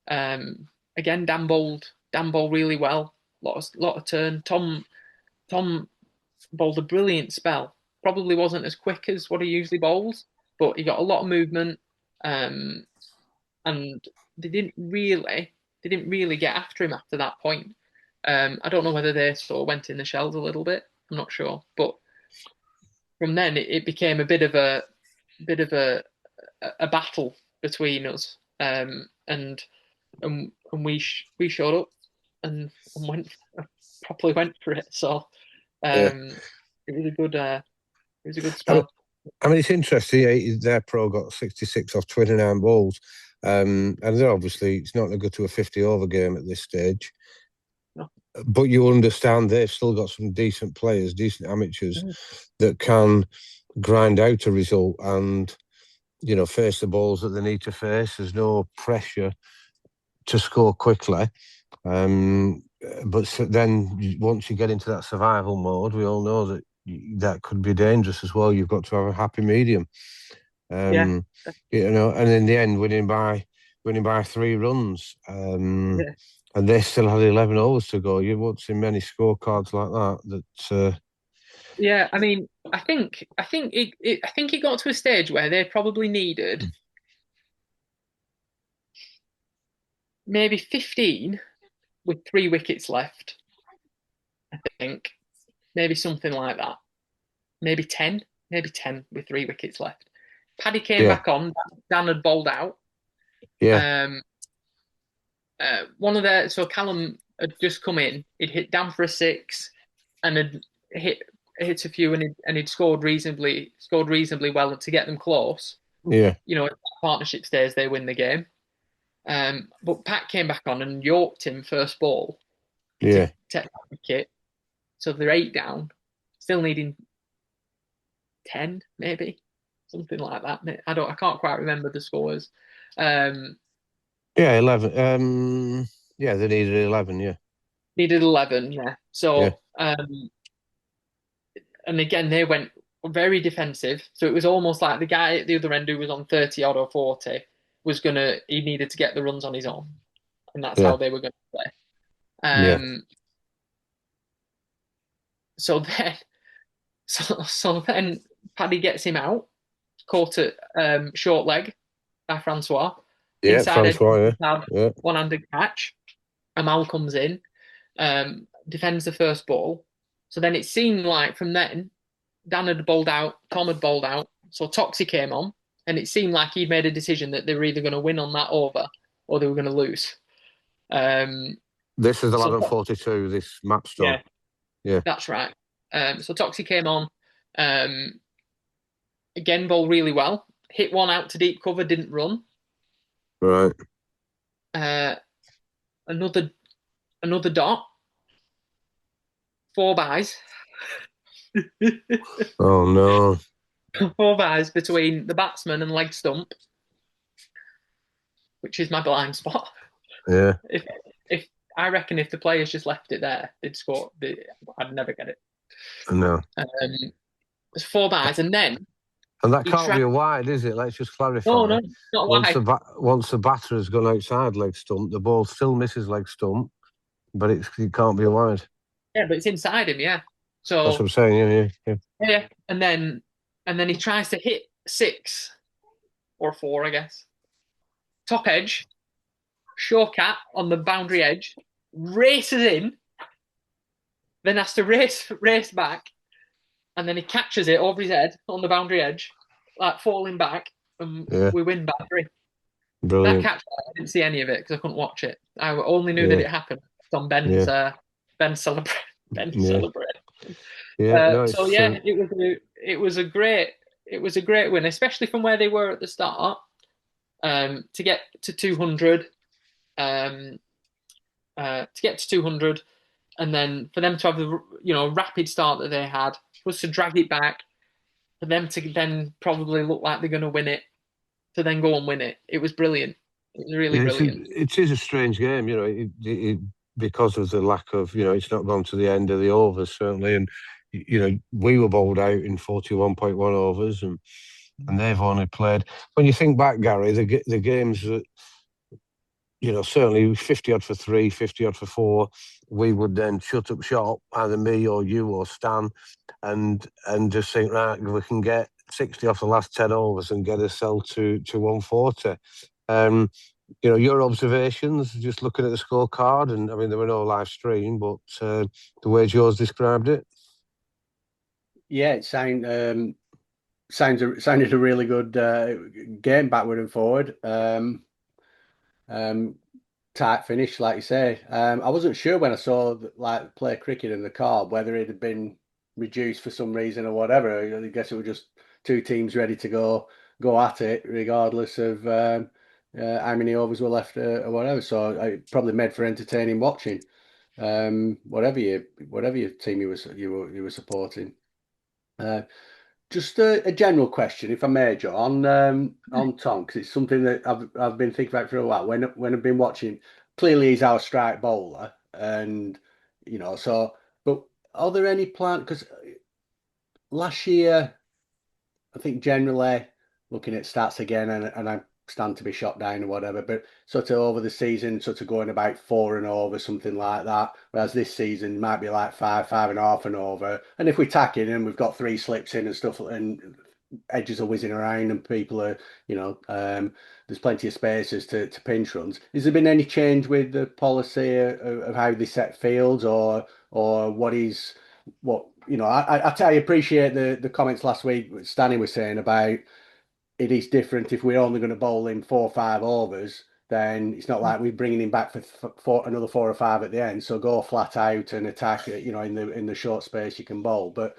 Again, Dan bowled really well. Lot of turn. Tom bowled a brilliant spell. Probably wasn't as quick as what he usually bowls, but he got a lot of movement. And they didn't really get after him after that point. I don't know whether they sort of went in the shells a little bit. I'm not sure, but from then it became a bit of a battle between us, and we showed up and properly went for it. So it was a good spell. I mean, it's interesting. Their pro got 66 off 29 balls, and they're obviously it's not going to go to a 50 over game at this stage. No. But you understand they've still got some decent players, decent amateurs that can grind out a result and face the balls that they need to face. There's no pressure to score quickly. But then once you get into that survival mode, we all know that could be dangerous as well. You've got to have a happy medium. And in the end, winning by 3 runs. And they still had 11 overs to go. You won't see many scorecards like that. Yeah, I mean, I think it got to a stage where they probably needed maybe 15 with 3 wickets left. I think maybe something like that. Maybe 10 with 3 wickets left. Paddy came back on. Dan had bowled out. Yeah. So Callum had just come in. He'd hit Dan for a 6, and had hit a few, and he'd scored reasonably well to get them close. Yeah. If partnership stays, they win the game. But Pat came back on and yorked him first ball. To take that wicket. So they're 8 down, still needing 10, maybe something like that. I can't quite remember the scores. 11. They needed 11. Yeah, needed 11. Yeah. So and again they went very defensive. So it was almost like the guy at the other end who was on 30 odd or 40 he needed to get the runs on his own, and that's how they were going to play. So then Paddy gets him out, caught at short leg by Francois. Yeah, Inside Francois. One-handed catch. Amal comes in, defends the first ball. So then it seemed like from then, Dan had bowled out, Tom had bowled out. So Toxie came on, and it seemed like he'd made a decision that they were either going to win on that over or they were going to lose. This is 11:42. This match start. Yeah, that's right. So Toxie came on, again bowled really well. Hit one out to deep cover, didn't run. Right. Another dot. 4 byes. Oh no. 4 byes between the batsman and leg stump, which is my blind spot. Yeah. If I reckon if the players just left it there, they'd score. I'd never get it. No. There's 4 byes, and then. And that can't be a wide, is it? Let's just clarify. No, not wide. Once the batter has gone outside leg stump, the ball still misses leg stump, but it can't be a wide. Yeah, but it's inside him. Yeah. That's what So I'm saying. Yeah. yeah, and then he tries to hit 6 or 4, I guess. Top edge, Shawkat on the boundary edge, races in, then has to race back, and then he catches it over his head on the boundary edge, like falling back, and Yeah. we win by 3. Brilliant. That catch, I didn't see any of it because I couldn't watch it. I only knew Yeah. that it happened on Ben's Yeah. Ben's celebrate. Ben's Yeah. celebrate. Yeah. No, So yeah, it was a great win, especially from where they were at the start. To get to 200, and then for them to have the rapid start that they had, was to drag it back, for them to then probably look like they're going to win it, to then go and win it. It was brilliant. It was really brilliant. It is a strange game, because of the lack of, it's not gone to the end of the overs, certainly. And, we were bowled out in 41.1 overs and they've only played. When you think back, Gary, the games that, certainly 50 odd for 3, 50 odd for 4, we would then shut up shop, either me or you or Stan, and just think, right, we can get 60 off the last 10 overs and get ourselves to 140. Your observations, just looking at the scorecard, and I mean, there were no live stream, but the way Joe's described it. Yeah, it sounded a really good game, backward and forward. Tight finish, like you say. I wasn't sure when I saw play cricket in the card whether it had been reduced for some reason or whatever. I guess it was just 2 teams ready to go at it, regardless of how many overs were left or whatever. So it probably made for entertaining watching. Whatever your team you were supporting. Just a general question, if I may, John, on Tom, because it's something that I've been thinking about for a while. When I've been watching, clearly he's our strike bowler, and so. But are there any plans? Because last year, I think generally looking at stats again, and I stand to be shot down or whatever, but sort of over the season, sort of going about 4 and over, something like that. Whereas this season might be like 5, 5.5 and over. And if we tack in and we've got 3 slips in and stuff, and edges are whizzing around and people are, there's plenty of spaces to pinch runs. Has there been any change with the policy of how they set fields, or I appreciate the comments last week Stanley was saying about it is different if we're only going to bowl in 4 or 5 overs, then it's not like we're bringing him back for another 4 or 5 at the end. So go flat out and attack it, in the short space you can bowl. But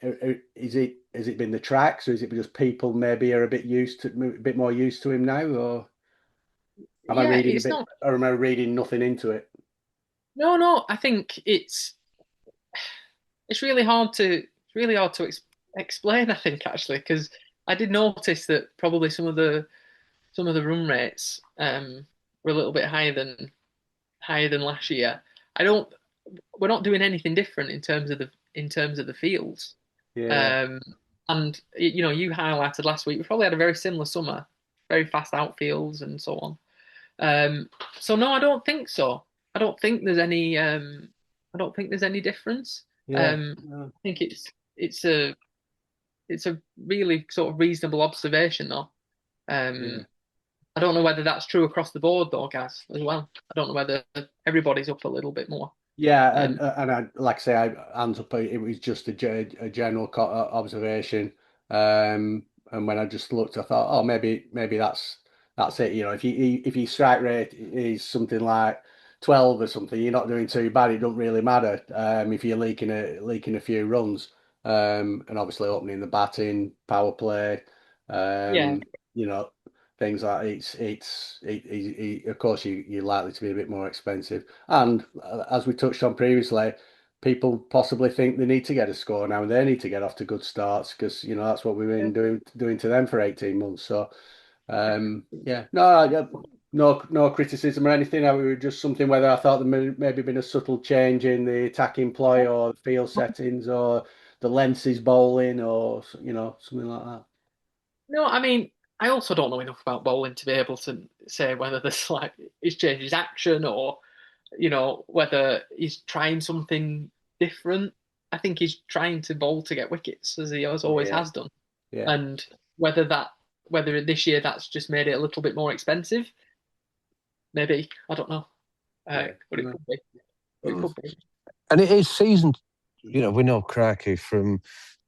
has it been the tracks, or is it just people maybe are a bit more used to him now, or am I reading or am I reading nothing into it? No. I think it's really hard to explain. I think actually, because I did notice that probably some of the run rates were a little bit higher than last year. We're not doing anything different in terms of the fields. Yeah. And you highlighted last week we probably had a very similar summer, very fast outfields and so on. So no, I don't think so. I don't think there's any difference. Yeah. I think it's a really sort of reasonable observation, though. I don't know whether that's true across the board, though, Gaz, as well. I don't know whether everybody's up a little bit more. Yeah, and I, like I say, hands up. It was just a general observation. And when I just looked, I thought, oh, maybe that's it. If your strike rate is something like 12 or something, you're not doing too bad. It don't really matter if you're leaking a few runs. And obviously opening the batting, power play, things like of course you're likely to be a bit more expensive. And as we touched on previously, people possibly think they need to get a score now and they need to get off to good starts because that's what we've been doing to them for 18 months. So no criticism or anything. I was just something whether I thought there maybe been a subtle change in the attacking ploy or the field settings or the lenses bowling or something like that. No, I mean, I also don't know enough about bowling to be able to say whether this he's changed his action or whether he's trying something different. I think he's trying to bowl to get wickets, as he always has done. Yeah. And whether this year that's just made it a little bit more expensive, maybe, I don't know. But it could be. It could be. And it is season, we know crikey from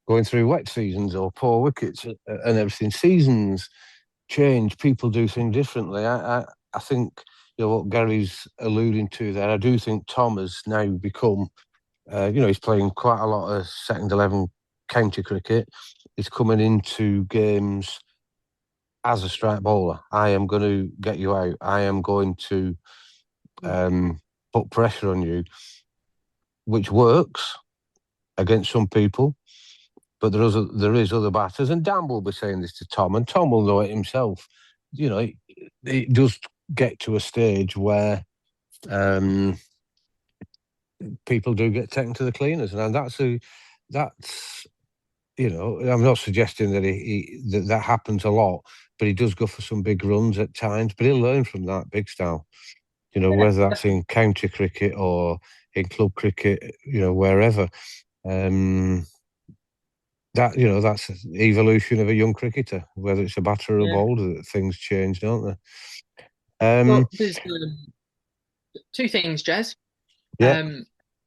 going through wet seasons or poor wickets and everything. Seasons change, people do things differently. I think, what Gary's alluding to there, I do think Tom has now become, he's playing quite a lot of second 11 county cricket. He's coming into games as a strike bowler. I am going to get you out. I am going to put pressure on you, which works against some people. But there is other batters, and Dan will be saying this to Tom, and Tom will know it himself. It does get to a stage where people do get taken to the cleaners, and that's I'm not suggesting that that happens a lot, but he does go for some big runs at times. But he'll learn from that big style. Whether that's in county cricket or in club cricket, wherever. That's the evolution of a young cricketer, whether it's a batter or a bowler, things change, don't they? Well, there's two things, Jez. Yeah.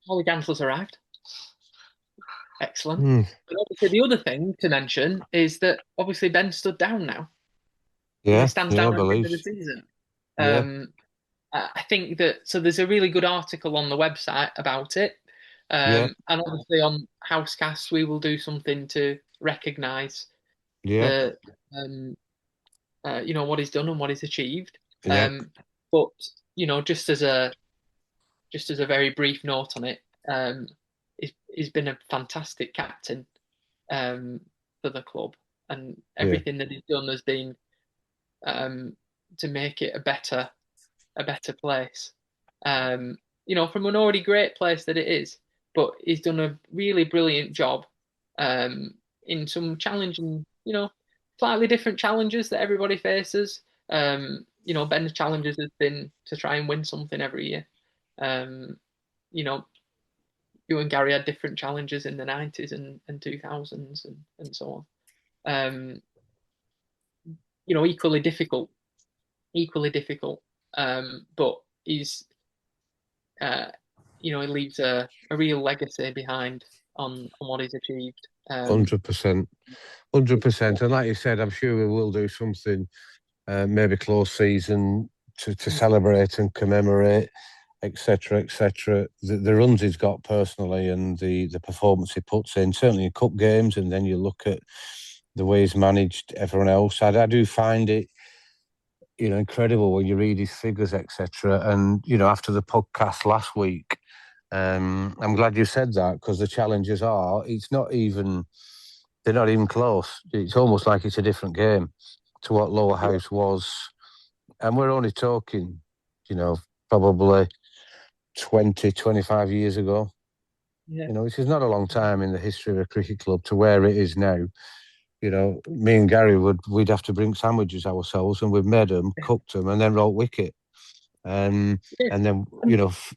Charlie Gansler's arrived. Excellent. But obviously the other thing to mention is that obviously Ben stood down now. Yeah, he stands down at the end of the season. I think that, so there's a really good article on the website about it. And obviously on Housecast, we will do something to recognise what he's done and what he's achieved. But just as a very brief note on it, he's been a fantastic captain for the club, and everything that he's done has been to make it a better place. From an already great place that it is. But he's done a really brilliant job in some challenging, slightly different challenges that everybody faces. Ben's challenges has been to try and win something every year. You and Gary had different challenges in the 90s and 2000s and so on. Equally difficult. But he's... he leaves a real legacy behind on what he's achieved. 100%. And like you said, I'm sure we will do something, maybe close season to celebrate and commemorate, etc. The runs he's got personally and the performance he puts in, certainly in cup games, and then you look at the way he's managed everyone else. I do find it incredible when you read his figures, etc. And after the podcast last week, I'm glad you said that, because the challenges are, they're not even close. It's almost like it's a different game to what Lowerhouse was. And we're only talking, probably 20, 25 years ago. Which is not a long time in the history of a cricket club to where it is now. Me and Gary we'd have to bring sandwiches ourselves, and we've made them, cooked them, and then rolled wicket. And then,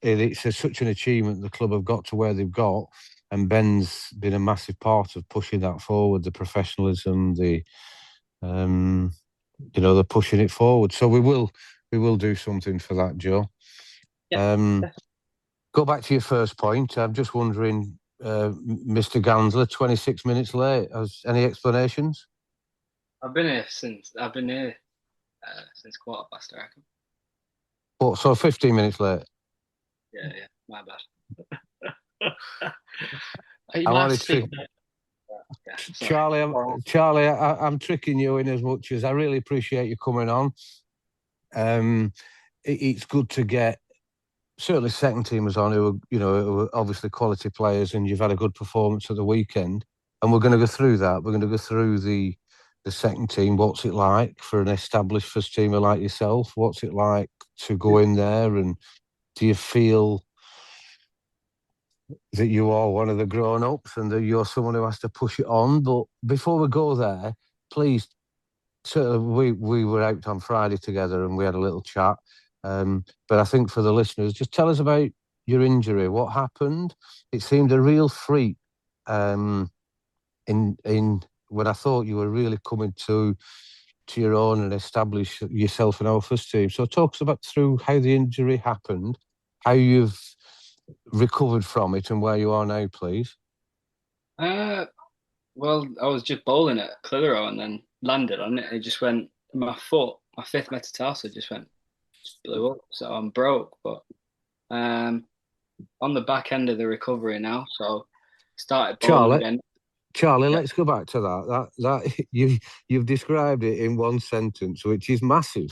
it's such an achievement the club have got to where they've got, and Ben's been a massive part of pushing that forward, the professionalism, the pushing it forward. So we will do something for that, Joe. Go back to your first point. I'm just wondering, Mr. Gansler, 26 minutes late. Any explanations? I've been here since quarter past, I reckon. What, so 15 minutes late? Yeah, my bad. I wanted to... Charlie, I'm tricking you in as much as I really appreciate you coming on. It's good to get certainly second teamers on who are obviously quality players, and you've had a good performance at the weekend. And we're going to go through that. We're going to go through the second team. What's it like for an established first teamer like yourself? What's it like to go in there? And do you feel that you are one of the grown-ups and that you're someone who has to push it on? But before we go there, please, we were out on Friday together and we had a little chat. But I think for the listeners, just tell us about your injury. What happened? It seemed a real freak. In when I thought you were really coming to your own and establish yourself in our first team. So talk us about through how the injury happened, how you've recovered from it, and where you are now, please. Well, I was just bowling at Clitheroe and then landed on it. It just went, my foot, my fifth metatarsal just blew up. So I'm broke, but on the back end of the recovery now. So started bowling again. Charlie, let's go back to that you've described it in one sentence, which is massive.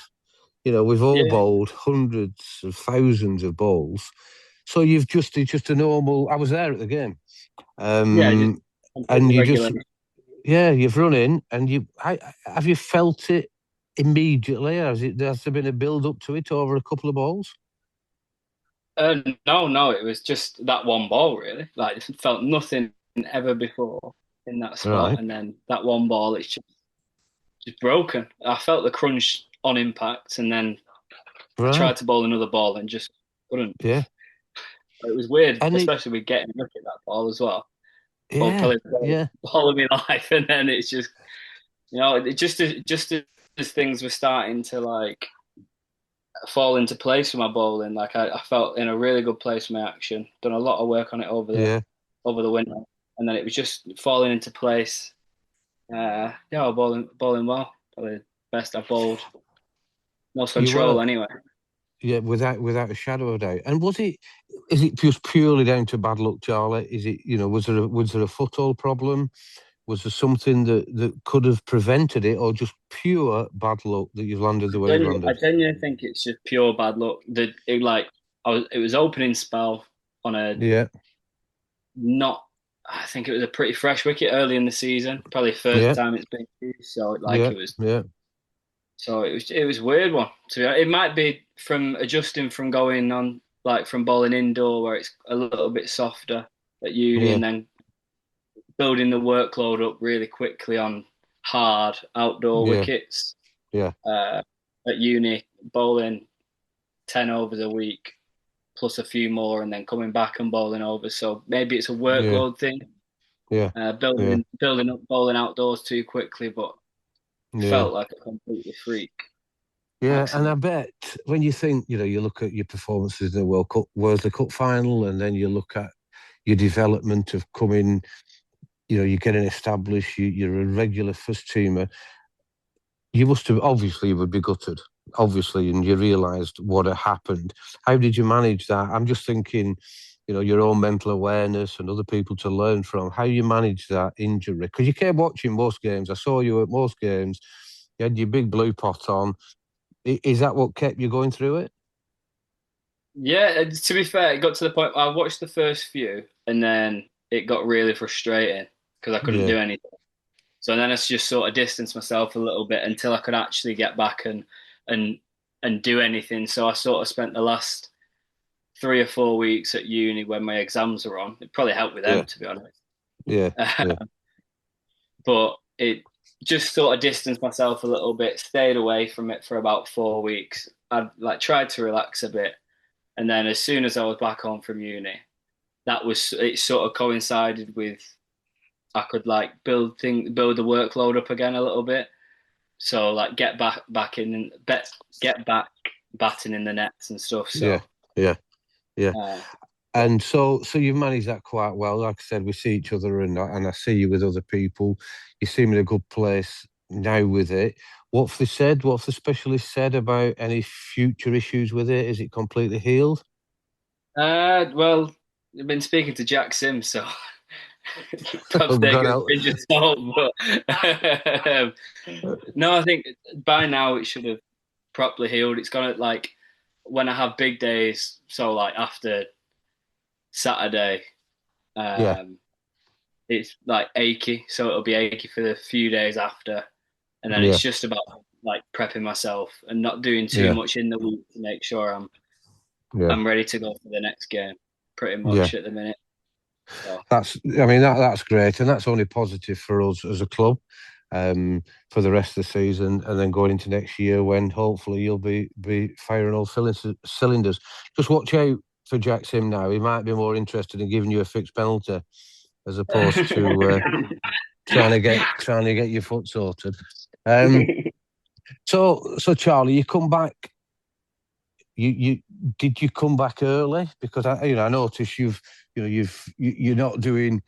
You know, we've all bowled hundreds of thousands of balls. So it's just a normal. I was there at the game. You've run in and have you felt it immediately? Has there been a build up to it over a couple of balls? No, it was just that one ball really. Like it felt nothing ever before in that spot, right. And then that one ball, it's just broken. I felt the crunch on impact, and then I tried to bowl another ball and just couldn't. Yeah, it was weird, and especially with getting a look at that ball as well. Ball of my life, and then it's just, just as things were starting to like fall into place for my bowling, like I felt in a really good place for my action. Done a lot of work on it over the winter, and then it was just falling into place. I was bowling well. Probably the best I've bowled. Most control anyway. Yeah, without a shadow of a doubt. And is it just purely down to bad luck, Charlie? Is it, was there a foothold problem? Was there something that could have prevented it, or just pure bad luck that you've landed the way you landed? I genuinely think it's just pure bad luck. It was opening spell on I think it was a pretty fresh wicket early in the season. Probably first time it's been used. So it was. Yeah. So it was a weird one. It might be from adjusting from going on, like from bowling indoor where it's a little bit softer at uni, and then building the workload up really quickly on hard outdoor wickets. Yeah. At uni, bowling 10 overs a week plus a few more, and then coming back and bowling overs. So maybe it's a workload thing. Yeah. Building up bowling outdoors too quickly, but felt like a completely freak. Yeah, accident. and I bet when you think, you look at your performances in the World Cup final, and then you look at your development of coming, you're getting established, you're a regular first teamer. You must have, obviously, you would be gutted, obviously, and you realised what had happened. How did you manage that? I'm just thinking, your own mental awareness and other people to learn from, how you manage that injury. Because you kept watching most games. I saw you at most games. You had your big blue pot on. Is that what kept you going through it? Yeah, to be fair, it got to the point I watched the first few, and then it got really frustrating because I couldn't do anything. So then I just sort of distanced myself a little bit until I could actually get back and do anything. So I sort of spent the last 3 or 4 weeks at uni when my exams were on. It probably helped with them, to be honest. Yeah. But it just sort of distanced myself a little bit, stayed away from it for about 4 weeks. I'd tried to relax a bit. And then as soon as I was back home from uni, it sort of coincided with I could build the workload up again a little bit. So get back batting in the nets and stuff. So yeah. And so you've managed that quite well. Like I said, we see each other and I see you with other people. You seem in a good place now with it. What have the specialists said about any future issues with it? Is it completely healed? Well, I've been speaking to Jack Sims, so perhaps they can just solve. But no, I think by now it should have properly healed. It's gonna when I have big days, so after Saturday, it's achy, so it'll be achy for the few days after, and then it's just about prepping myself and not doing too much in the week to make sure I'm ready to go for the next game. Pretty much at the minute. So. That's great, and that's only positive for us as a club for the rest of the season, and then going into next year when hopefully you'll be firing all cylinders. Just watch out for Jack Sim now, he might be more interested in giving you a fixed penalty as opposed to trying to get your foot sorted. So Charlie, you come back. Did you come back early? Because I noticed you're not doing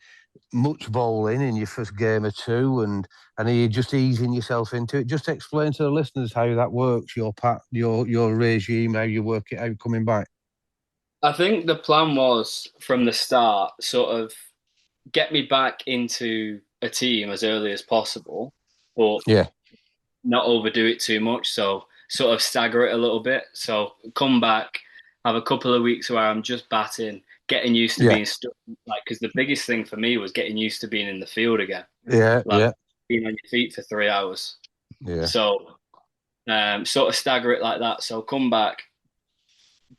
much bowling in your first game or two, and you're just easing yourself into it. Just explain to the listeners how that works. Your regime, how you work it out coming back. I think the plan was from the start, sort of get me back into a team as early as possible, but not overdo it too much. So sort of stagger it a little bit. So come back, have a couple of weeks where I'm just batting, getting used to being stuck. Because the biggest thing for me was getting used to being in the field again. Being on your feet for 3 hours. Yeah. So sort of stagger it like that. So come back,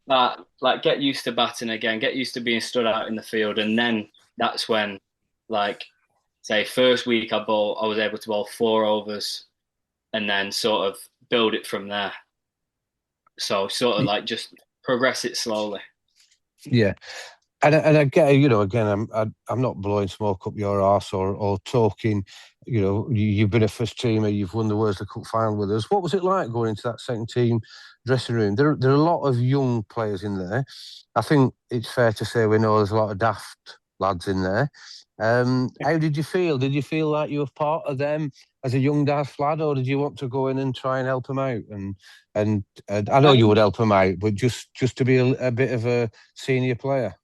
get used to batting again, get used to being stood out in the field, and then that's when, say, first week I was able to bowl 4 overs, and then sort of build it from there. So sort of just progress it slowly. Yeah. And I get, again, I'm not blowing smoke up your arse or talking. You've been a first teamer, you've won the Worsley Cup final with us. What was it like going into that second team dressing room? There are a lot of young players in there. I think it's fair to say we know there's a lot of daft lads in there. How did you feel? Did you feel like you were part of them as a young daft lad, or did you want to go in and try and help them out? And I know you would help them out, but just to be a bit of a senior player.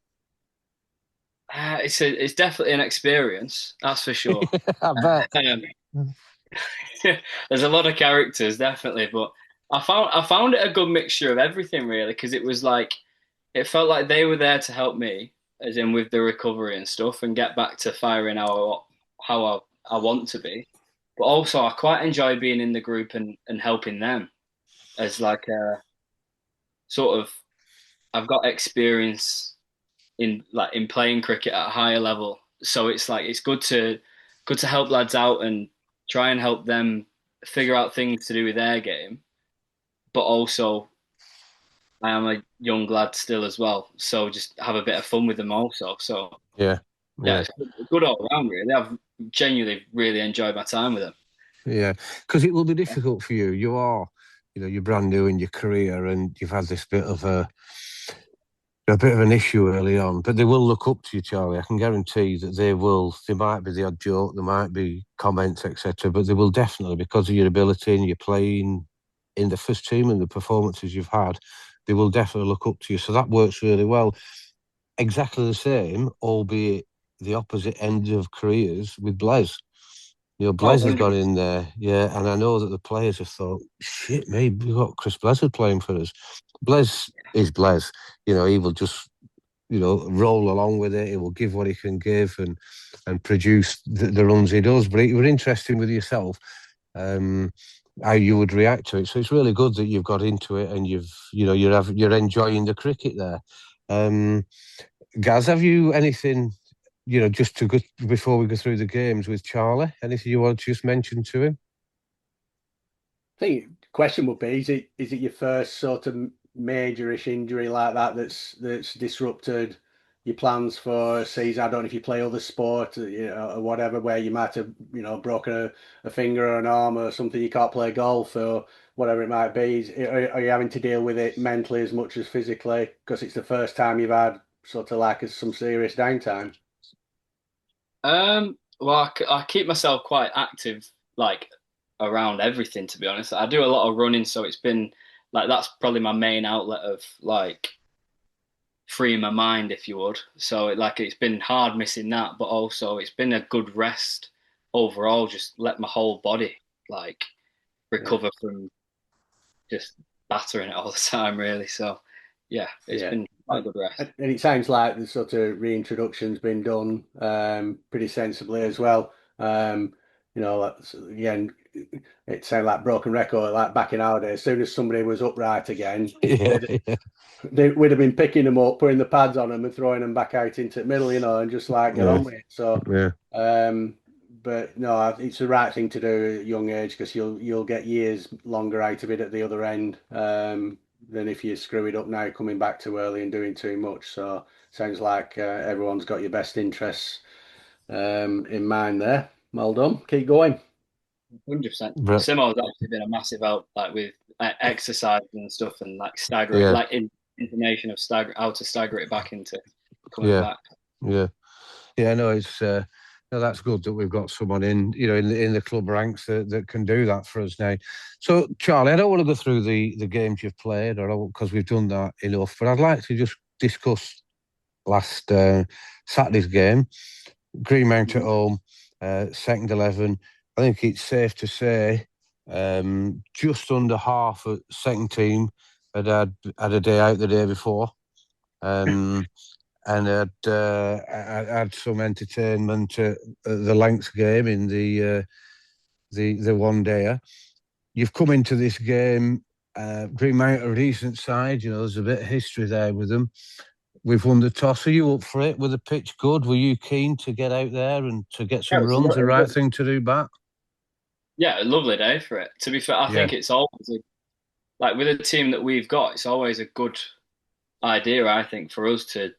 It's definitely an experience, that's for sure. I bet. There's a lot of characters, definitely, but I found it a good mixture of everything, really, because it was it felt like they were there to help me, as in with the recovery and stuff, and get back to firing how I want to be. But also, I quite enjoy being in the group and helping them, as sort of, I've got experience in playing cricket at a higher level, so it's good to help lads out and try and help them figure out things to do with their game. But also, I am a young lad still as well, so just have a bit of fun with them also. So yeah, it's good all around, really. I've genuinely really enjoyed my time with them. Yeah, because it will be difficult for you. You are, you're brand new in your career, and you've had this bit of a bit of an issue early on, but they will look up to you, Charlie. I can guarantee that they will. There might be the odd joke, there might be comments, etc., but they will definitely, because of your ability and your playing in the first team and the performances you've had, they will definitely look up to you. So that works really well. Exactly the same, albeit the opposite end of careers with Blaise. Blaise has gone in there, and I know that the players have thought, shit, maybe we've got Chris Blaise playing for us. Blaise is Blaise. He will just, roll along with it. He will give what he can give and produce the runs he does. But it was interesting with yourself, how you would react to it. So it's really good that you've got into it and you're enjoying the cricket there. Gaz, have you anything, just to go before we go through the games with Charlie? Anything you want to just mention to him? I think the question would be: is it your first sort of majorish injury like that's disrupted your plans for a season? I don't know if you play other sport, or whatever, where you might have, broken a finger or an arm or something. You can't play golf or whatever it might be. Are you having to deal with it mentally as much as physically? Because it's the first time you've had sort of some serious downtime. Well, I keep myself quite active, around everything, to be honest. I do a lot of running, so it's been that's probably my main outlet of freeing my mind, if you would. So it's been hard missing that, but also it's been a good rest overall. Just let my whole body recover from just battering it all the time, really. So yeah, it's been quite a good rest. And it sounds like the sort of reintroduction's been done pretty sensibly as well. Again, it sounded like broken record, like back in our day. As soon as somebody was upright again, we'd have been picking them up, putting the pads on them and throwing them back out into the middle, and just get on with it. So, but no, it's the right thing to do at a young age, because you'll get years longer out of it at the other end. than if you screw it up now, coming back too early and doing too much. So sounds like everyone's got your best interests in mind there. Well done. Keep going. 100%. But, Simo's actually been a massive help, like with exercise and stuff, and like stagger it, yeah, like information of how to stagger it back into coming back. yeah. No, it's no, that's good that we've got someone in, in the club ranks that can do that for us now. So, Charlie, I don't want to go through the games you've played, or because we've done that enough, but I'd like to just discuss last Saturday's game, Greenmount at home, second 11. I think it's safe to say just under half of second team had a day out the day before, and had some entertainment at the Lancs game in the one dayer. You've come into this game, Greenmount a decent side. There's a bit of history there with them. We've won the toss. Are you up for it? Were the pitch good? Were you keen to get out there and to get some runs? The right thing to do back? Yeah, a lovely day for it. To be fair, I think it's always like with a team that we've got, it's always a good idea, I think, for us to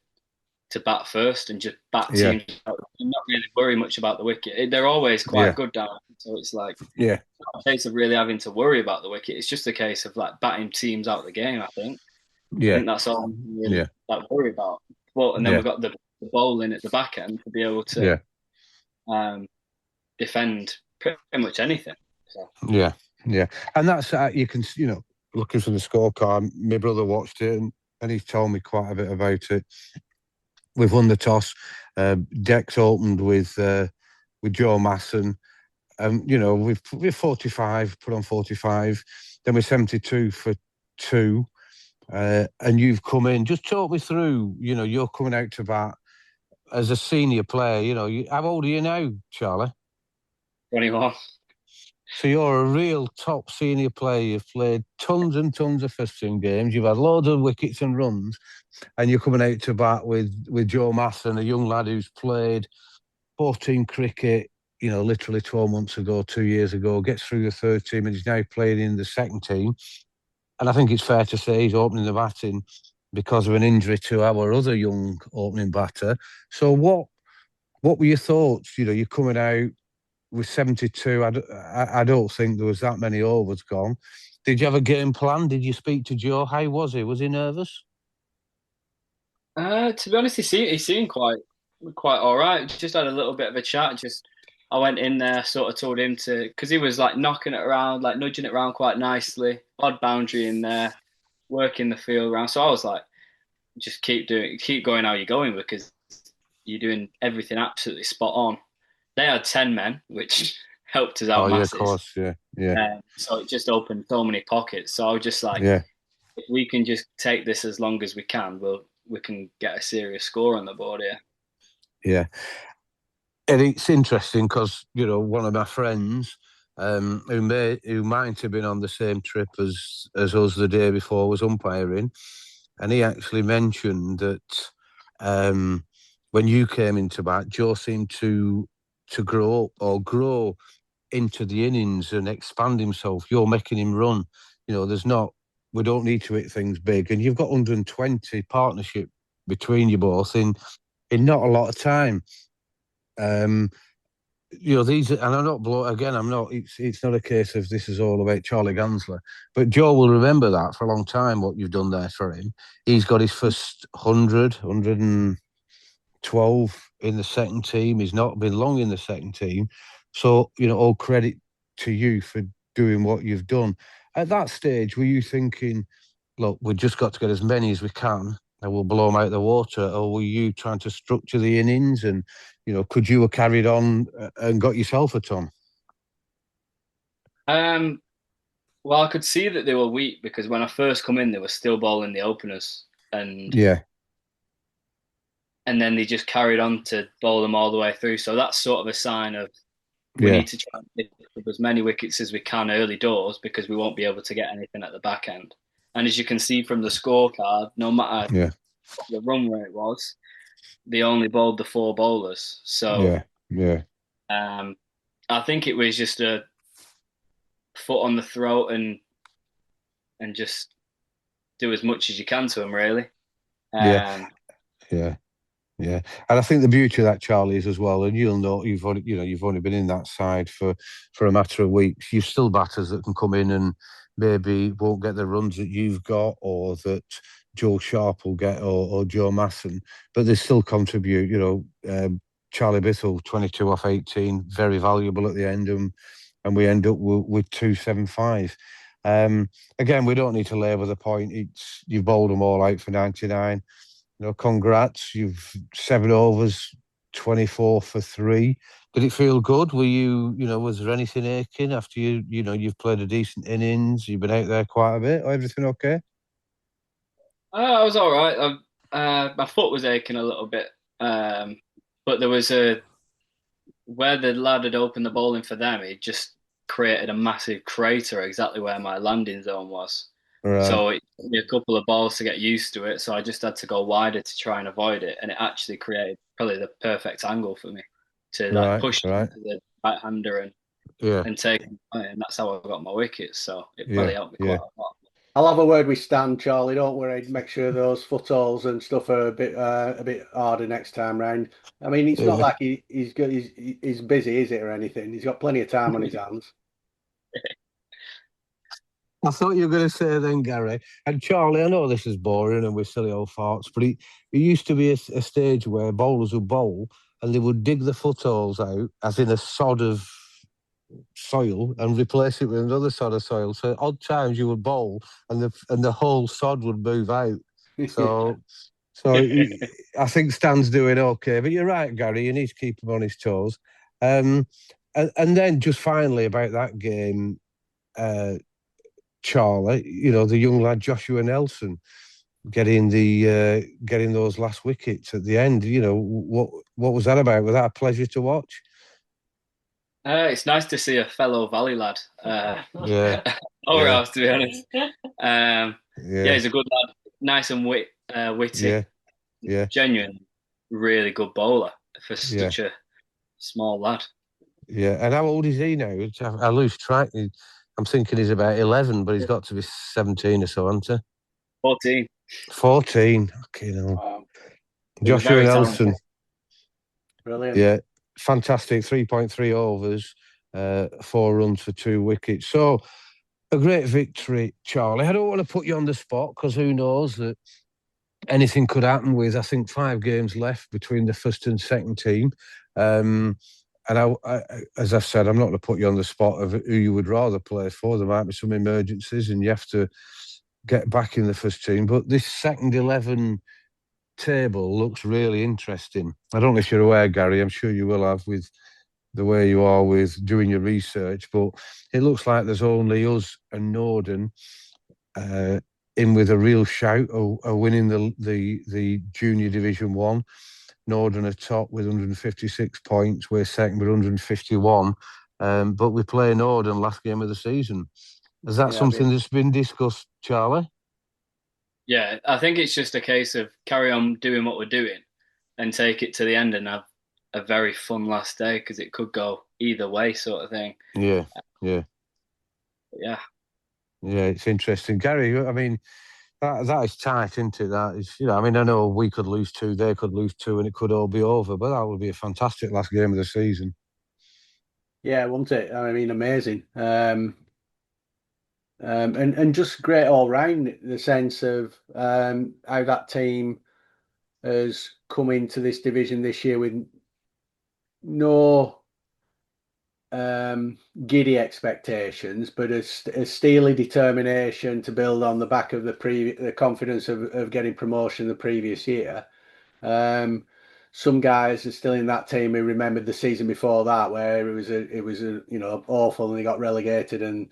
bat first and just bat teams out and not really worry much about the wicket. They're always quite good down, so it's like not a case of really having to worry about the wicket. It's just a case of like batting teams out the game. I think that's all I'm really like worry about. Well, and then we've got the bowling at the back end to be able to defend pretty much anything. So. Yeah, and that's you can looking from the scorecard. My brother watched it and he's told me quite a bit about it. We've won the toss. Decks opened with Joe Masson. We've 45, put on 45. Then we're 72 for 2. And you've come in. Just talk me through, you're coming out to bat as a senior player. How old are you now, Charlie? 21. So you're a real top senior player. You've played tons and tons of first-team games. You've had loads of wickets and runs. And you're coming out to bat with Joe Masson, a young lad who's played 14 cricket, literally 12 months ago, 2 years ago, gets through the third team and he's now playing in the second team. And I think it's fair to say he's opening the batting because of an injury to our other young opening batter. So what were your thoughts? You're coming out with 72. I don't think there was that many overs gone. Did you have a game plan? Did you speak to Joe? How was he? Was he nervous? To be honest, he seemed quite all right. Just had a little bit of a chat. I went in there, sort of told him because he was like knocking it around, like nudging it around quite nicely, odd boundary in there, working the field around. So I was like, just keep going how you're going because you're doing everything absolutely spot on. They had 10 men, which helped us out massive. Yeah, of course, yeah. So it just opened so many pockets. So I was just like, if we can just take this as long as we can, we can get a serious score on the board here. Yeah. And it's interesting because, one of my friends who might have been on the same trip as us the day before was umpiring. And he actually mentioned that when you came into bat, Joe seemed to grow up or grow into the innings and expand himself. You're making him run. We don't need to hit things big. And you've got 120 partnership between you both in not a lot of time. These, and I'm not I'm not. It's not a case of this is all about Charlie Gansler, but Joe will remember that for a long time. What you've done there for him. He's got his first 112 in the second team. He's not been long in the second team, so all credit to you for doing what you've done. At that stage, were you thinking, look, we've just got to get as many as we can and we'll blow them out of the water? Or were you trying to structure the innings and, could you have carried on and got yourself a ton? Well, I could see that they were weak because when I first come in, they were still bowling the openers. And then they just carried on to bowl them all the way through. So that's sort of a sign of we need to try and pick up as many wickets as we can early doors because we won't be able to get anything at the back end. And as you can see from the scorecard, no matter what the run rate was, they only bowled the 4 bowlers. So I think it was just a foot on the throat and just do as much as you can to them, really. Yeah, yeah. Yeah, and I think the beauty of that, Charlie, is as well, and you'll know you've only been in that side for a matter of weeks. You've still batters that can come in and maybe won't get the runs that you've got, or that Joe Sharp will get, or Joe Masson, but they still contribute. Charlie Bithell, 22 off 18, very valuable at the end, and we end up with 275. Again, we don't need to labour the point. You've bowled them all out for 99. Congrats. You've 7 overs, 24 for 3. Did it feel good? Was there anything aching after you've played a decent innings? You've been out there quite a bit. Everything okay? I was all right. My foot was aching a little bit, but there was where the lad had opened the bowling for them. He just created a massive crater exactly where my landing zone was. Right. So it took me a couple of balls to get used to it. So I just had to go wider to try and avoid it, and it actually created probably the perfect angle for me to push into the right hander and take it, and that's how I got my wickets. So it probably helped me quite a lot. I'll have a word with Stan, Charlie. Don't worry. Make sure those footholds and stuff are a bit harder next time round. I mean, it's not like he's busy, is it, or anything? He's got plenty of time on his hands. I thought you were going to say then, Gary. And Charlie, I know this is boring and we're silly old farts, but it used to be a stage where bowlers would bowl and they would dig the footholes out, as in a sod of soil, and replace it with another sod of soil. So at odd times you would bowl and the whole sod would move out. So I think Stan's doing okay. But you're right, Gary, you need to keep him on his toes. And then just finally about that game, Charlie, the young lad Joshua Nelson getting those last wickets at the end. What was that about? Was that a pleasure to watch? It's nice to see a fellow Valley lad. Lowerhouse, to be honest. He's a good lad, nice and witty. Genuine, really good bowler for such a small lad. Yeah, and how old is he now? I lose track. I'm thinking he's about 11, but he's got to be 17 or so, hasn't he? 14. 14. Okay, no. Wow. Joshua Nelson. Talented. Brilliant. Yeah, fantastic. 3.3 overs, 4 runs for 2 wickets. So, a great victory, Charlie. I don't want to put you on the spot because who knows that anything could happen with, I think, 5 games left between the first and second team. And I, as I've said, I'm not going to put you on the spot of who you would rather play for. There might be some emergencies and you have to get back in the first team. But this second 11 table looks really interesting. I don't know if you're aware, Gary, I'm sure you will have with the way you are with doing your research, but it looks like there's only us and Norden in with a real shout of winning the Junior Division 1. Norden are top with 156 points. We're second with 151. But we play Norden last game of the season. Is that something that's been discussed, Charlie? Yeah, I think it's just a case of carry on doing what we're doing and take it to the end and have a very fun last day because it could go either way sort of thing. Yeah. Yeah, it's interesting. Gary, I mean, that is tight, isn't it? That is, I mean, I know we could lose 2, they could lose 2, and it could all be over. But that would be a fantastic last game of the season. Yeah, wouldn't it? I mean, amazing. And just great all round. The sense of how that team has come into this division this year with no giddy expectations, but a steely determination to build on the back of the confidence of getting promotion the previous year. Some guys are still in that team who remembered the season before that, where it was awful and they got relegated, and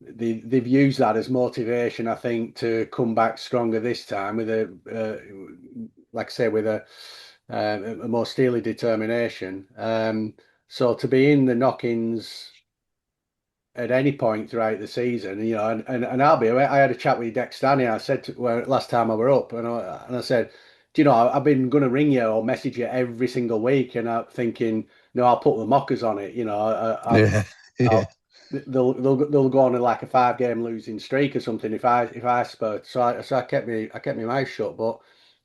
they've used that as motivation, I think, to come back stronger this time with a more steely determination. So to be in the knock-ins at any point throughout the season, and I had a chat with Dex Stanley. I said last time I were up, and I said, I've been going to ring you or message you every single week, and I'm thinking, I'll put the mockers on it. they'll go on like a 5-game losing streak or something if I spurred. So I kept my mouth shut. But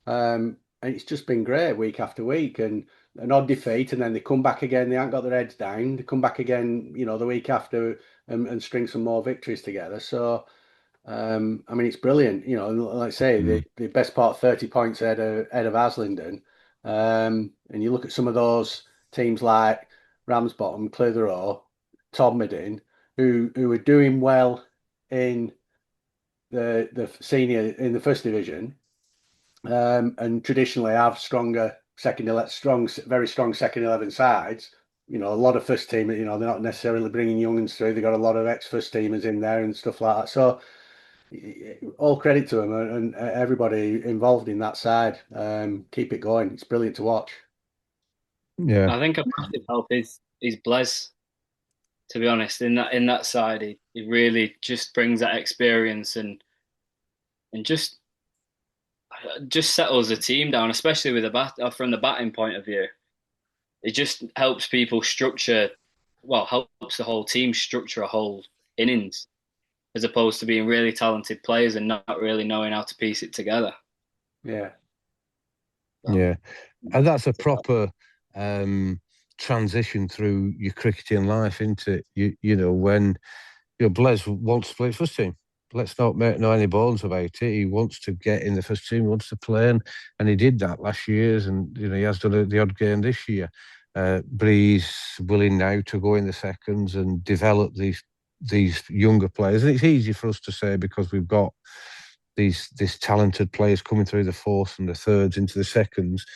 and it's just been great week after week, and an odd defeat, and then they come back again. They haven't got their heads down. They come back again, the week after, and string some more victories together. So I mean, it's brilliant. Like I say, the best part 30 points ahead of Haslingden. And you look at some of those teams like Ramsbottom, Clitheroe, Todmorden, who are doing well in the senior in the first division, and traditionally have very strong second 11 sides. A lot of first team. They're not necessarily bringing young'uns through. They've got a lot of ex-first teamers in there and stuff like that. So all credit to them and everybody involved in that side. Keep it going. It's brilliant to watch. Yeah, I think a massive help is Blaise. To be honest, in that side, he really just brings that experience and just settles the team down, especially with from the batting point of view. It just helps people structure, helps the whole team structure a whole innings, as opposed to being really talented players and not really knowing how to piece it together. Yeah. Yeah. And that's a proper transition through your cricketing life, isn't it? When Blaise wants to play first team. Let's not make any bones about it. He wants to get in the first team, wants to play, and he did that last year, and he has done the odd game this year. But he's willing now to go in the seconds and develop these younger players. And it's easy for us to say because we've got these talented players coming through the fourth and the thirds into the seconds.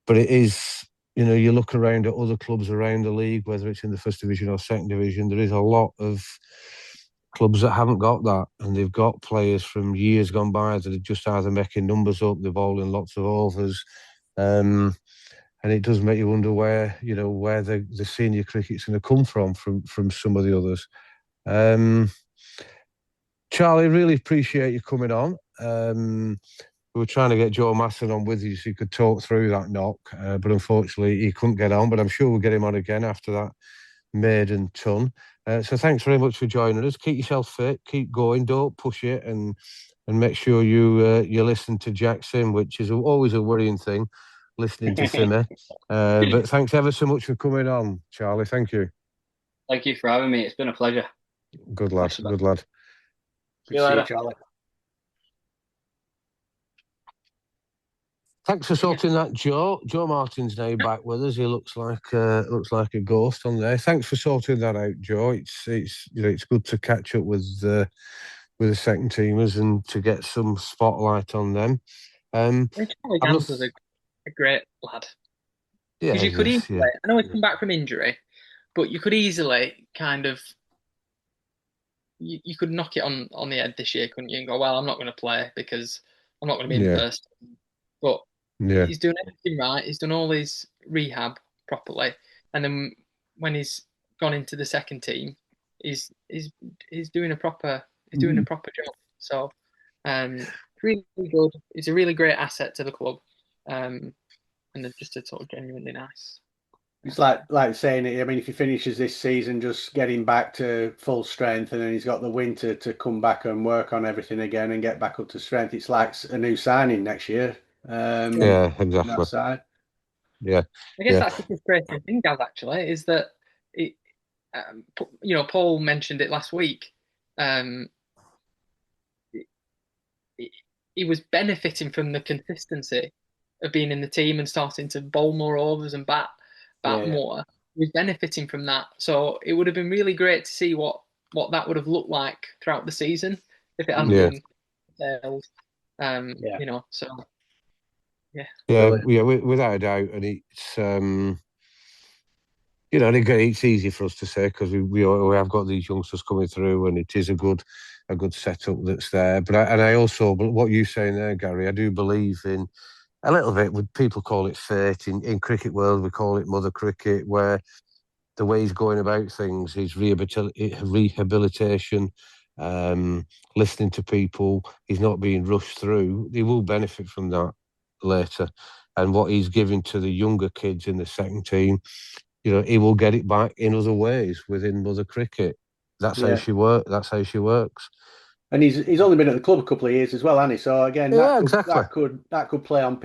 But it is, you look around at other clubs around the league, whether it's in the first division or second division, there is a lot of clubs that haven't got that, and they've got players from years gone by that are just either making numbers up, they're bowling lots of overs, and it does make you wonder where the senior cricket's going to come from some of the others. Charlie, really appreciate you coming on. We were trying to get Joe Masson on with you so you could talk through that knock, but unfortunately he couldn't get on, but I'm sure we'll get him on again after that maiden ton. So thanks very much for joining us. Keep yourself fit, keep going, don't push it, and make sure you listen to Jack Sim, which is always a worrying thing, listening to Simmer. But thanks ever so much for coming on, Charlie. Thank you. Thank you for having me. It's been a pleasure. Good lad. Good lad. See you later, Charlie. Thanks for sorting that, Joe. Joe Martin's now back with us. He looks like a ghost on there. Thanks for sorting that out, Joe. It's good to catch up with the second teamers and to get some spotlight on them. Charlie Gansler's a great lad. Yeah, because you could easily. Yeah. I know he's come back from injury, but you could easily kind of. You could knock it on the head this year, couldn't you? And go, well, I'm not going to play because I'm not going to be in the first. But he's doing everything right. He's done all his rehab properly, and then when he's gone into the second team, he's doing a proper job. So, really good. He's a really great asset to the club, and just a sort of genuinely nice. It's like saying it. I mean, if he finishes this season just getting back to full strength, and then he's got the winter to come back and work on everything again and get back up to strength, it's like a new signing next year. Yeah, exactly. That side. Yeah, I guess that's the frustrating thing, Gaz. Actually, is that Paul mentioned it last week. He was benefiting from the consistency of being in the team and starting to bowl more overs and bat more. He was benefiting from that. So it would have been really great to see what that would have looked like throughout the season if it hadn't been failed. So without a doubt, and it's it's easy for us to say because we have got these youngsters coming through, and it is a good setup that's there. But I also, what you're saying there, Gary, I do believe in a little bit. People call it fate in cricket world. We call it mother cricket, where the way he's going about things is rehabilitation, listening to people. He's not being rushed through. He will benefit from that later, and what he's giving to the younger kids in the second team, he will get it back in other ways within mother cricket. that's how she works. That's how she works. And he's only been at the club a couple of years as well, hasn't he? So again, that could play on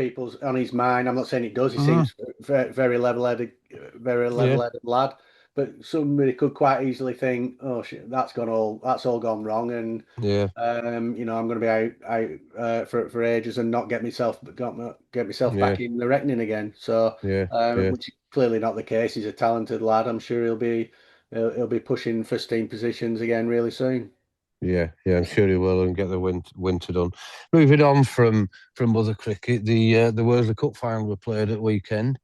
his mind. I'm not saying it does. He seems very level-headed, lad. But somebody could quite easily think, oh shit, that's all gone wrong, and I'm going to be out for ages and not get myself back in the reckoning again. So which is clearly not the case. He's a talented lad. I'm sure he'll be pushing first team positions again really soon. Yeah, I'm sure he will, and get the winter done. Moving on from other cricket, the Worsley Cup final were played at the weekend.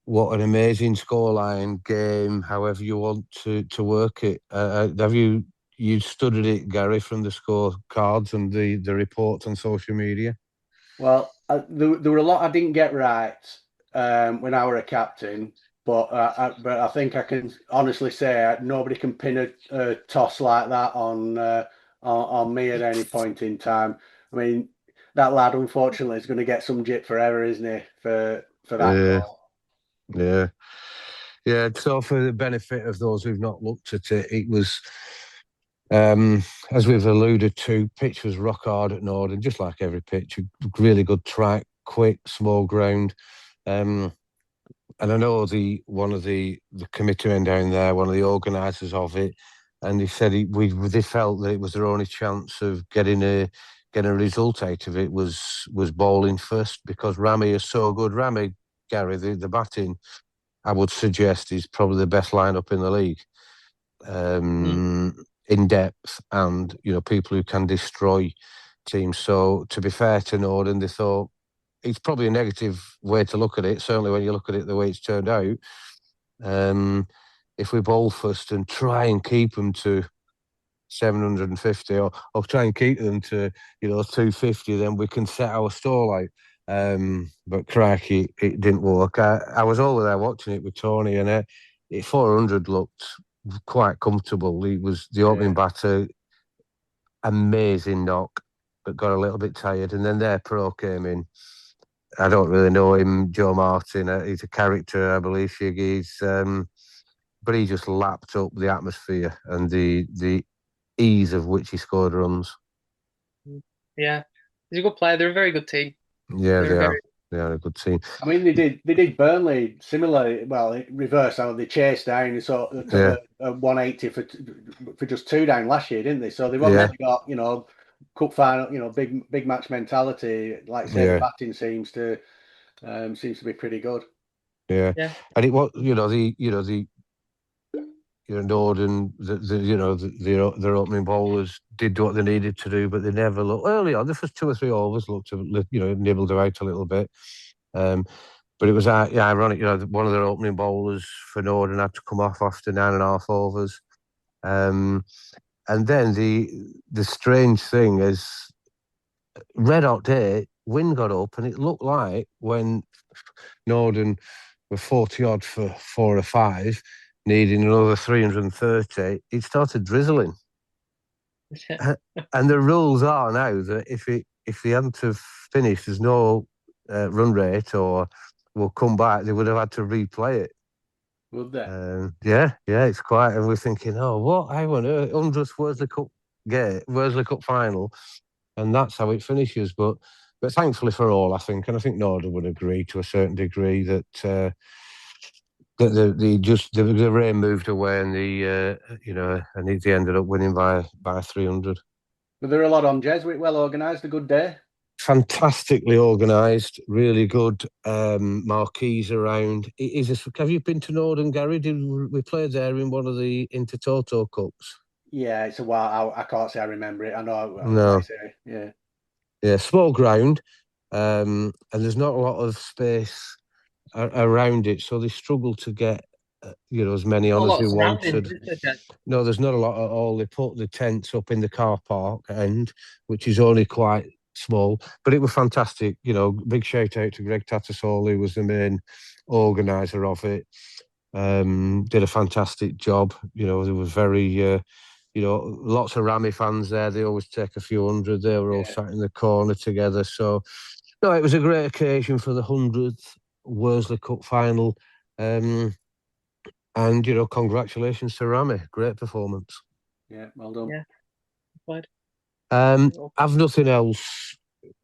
What an amazing scoreline game, however you want to work it. Have you studied it, Gary, from the score cards and the reports on social media? Well, there were a lot I didn't get right when I were a captain. But I think I can honestly say nobody can pin a toss like that on me at any point in time. I mean, that lad unfortunately is going to get some jip forever, isn't he? For that call. Yeah. So for the benefit of those who've not looked at it, it was, as we've alluded to, pitch was rock hard at Norden, just like every pitch. A really good track, quick, small ground. And I know one of the committee men down there, one of the organisers of it, and he said they felt that it was their only chance of getting a result out of it was bowling first, because Rami is so good. Rami, Gary, the batting, I would suggest, is probably the best lineup in the league, in depth, and people who can destroy teams. So to be fair to Norden, they thought, it's probably a negative way to look at it, certainly when you look at it the way it's turned out. If we bowl first and try and keep them to 750 or try and keep them to 250, then we can set our stall out. But crikey, it didn't work. I was over there watching it with Tony, and 400 looked quite comfortable. He was the opening batter, amazing knock, but got a little bit tired, and then their pro came in. I don't really know him, Joe Martin. He's a character, I believe, Shiggy's. But he just lapped up the atmosphere and the ease of which he scored runs. Yeah, he's a good player. They're a very good team. Yeah, they are. They are a good team. I mean, they did Burnley similarly. Well, reverse how they chased down and sort of 180 for just 2 down last year, didn't they? So they've already got cup final, big match mentality. Like I say, the batting seems to be pretty good. Yeah. And it was Norden, their opening bowlers did what they needed to do, but they never looked early on. The first 2 or 3 overs looked, nibbled out a little bit. But it was ironic. One of their opening bowlers for Norden had to come off after 9.5 overs. And then the strange thing is, red hot day, wind got up, and it looked like when Norden were 40 odd for 4 or 5, needing another 330, it started drizzling. And the rules are now that if they hadn't have finished, there's no run rate or will come back, they would have had to replay it. Would they? Yeah, it's quite. And we're thinking, what? I want 100th Worsley Cup final, and that's how it finishes. But thankfully for all, I think, and I think Norden would agree to a certain degree that the rain moved away, and and they ended up winning by 300. But there are a lot on Jesuit, well organised, a good day. Fantastically organised, really good marquees around. Have you been to Norden, Gary? We played there in one of the Intertoto Cups? Yeah, it's a while. I can't say I remember it. I know. No. Yeah, small ground, and there's not a lot of space around it, so they struggle to get as many on as they wanted. No, there's not a lot at all. They put the tents up in the car park end, which is only quite small, but it was fantastic. Big shout out to Greg Tattersall, who was the main organizer of it. Did a fantastic job. There was very lots of Rami fans there. They always take a few hundred. They were all sat in the corner together. So no, it was a great occasion for the 100th Worsley Cup final. And, congratulations to Rami. Great performance. Yeah, well done. Yeah. Glad. I've nothing else.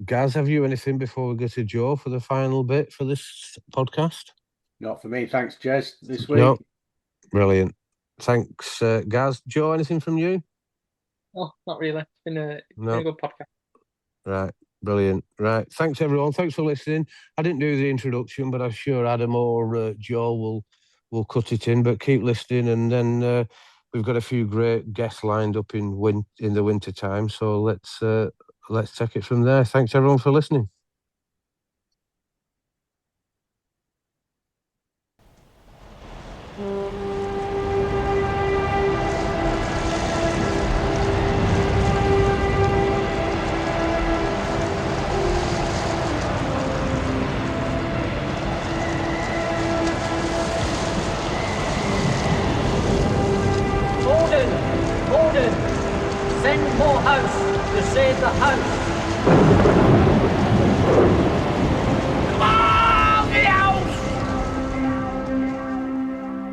Gaz, have you anything before we go to Joe for the final bit for this podcast? Not for me. Thanks, Jez, this week. No. Brilliant. Thanks, Gaz. Joe, anything from you? Oh, not really. It's been a good podcast. Right. Brilliant. Right. Thanks, everyone. Thanks for listening. I didn't do the introduction, but I'm sure Adam or Joe will cut it in. But keep listening, and then we've got a few great guests lined up in the winter time. So let's take it from there. Thanks, everyone, for listening. Gordon, send Morehouse to save the house.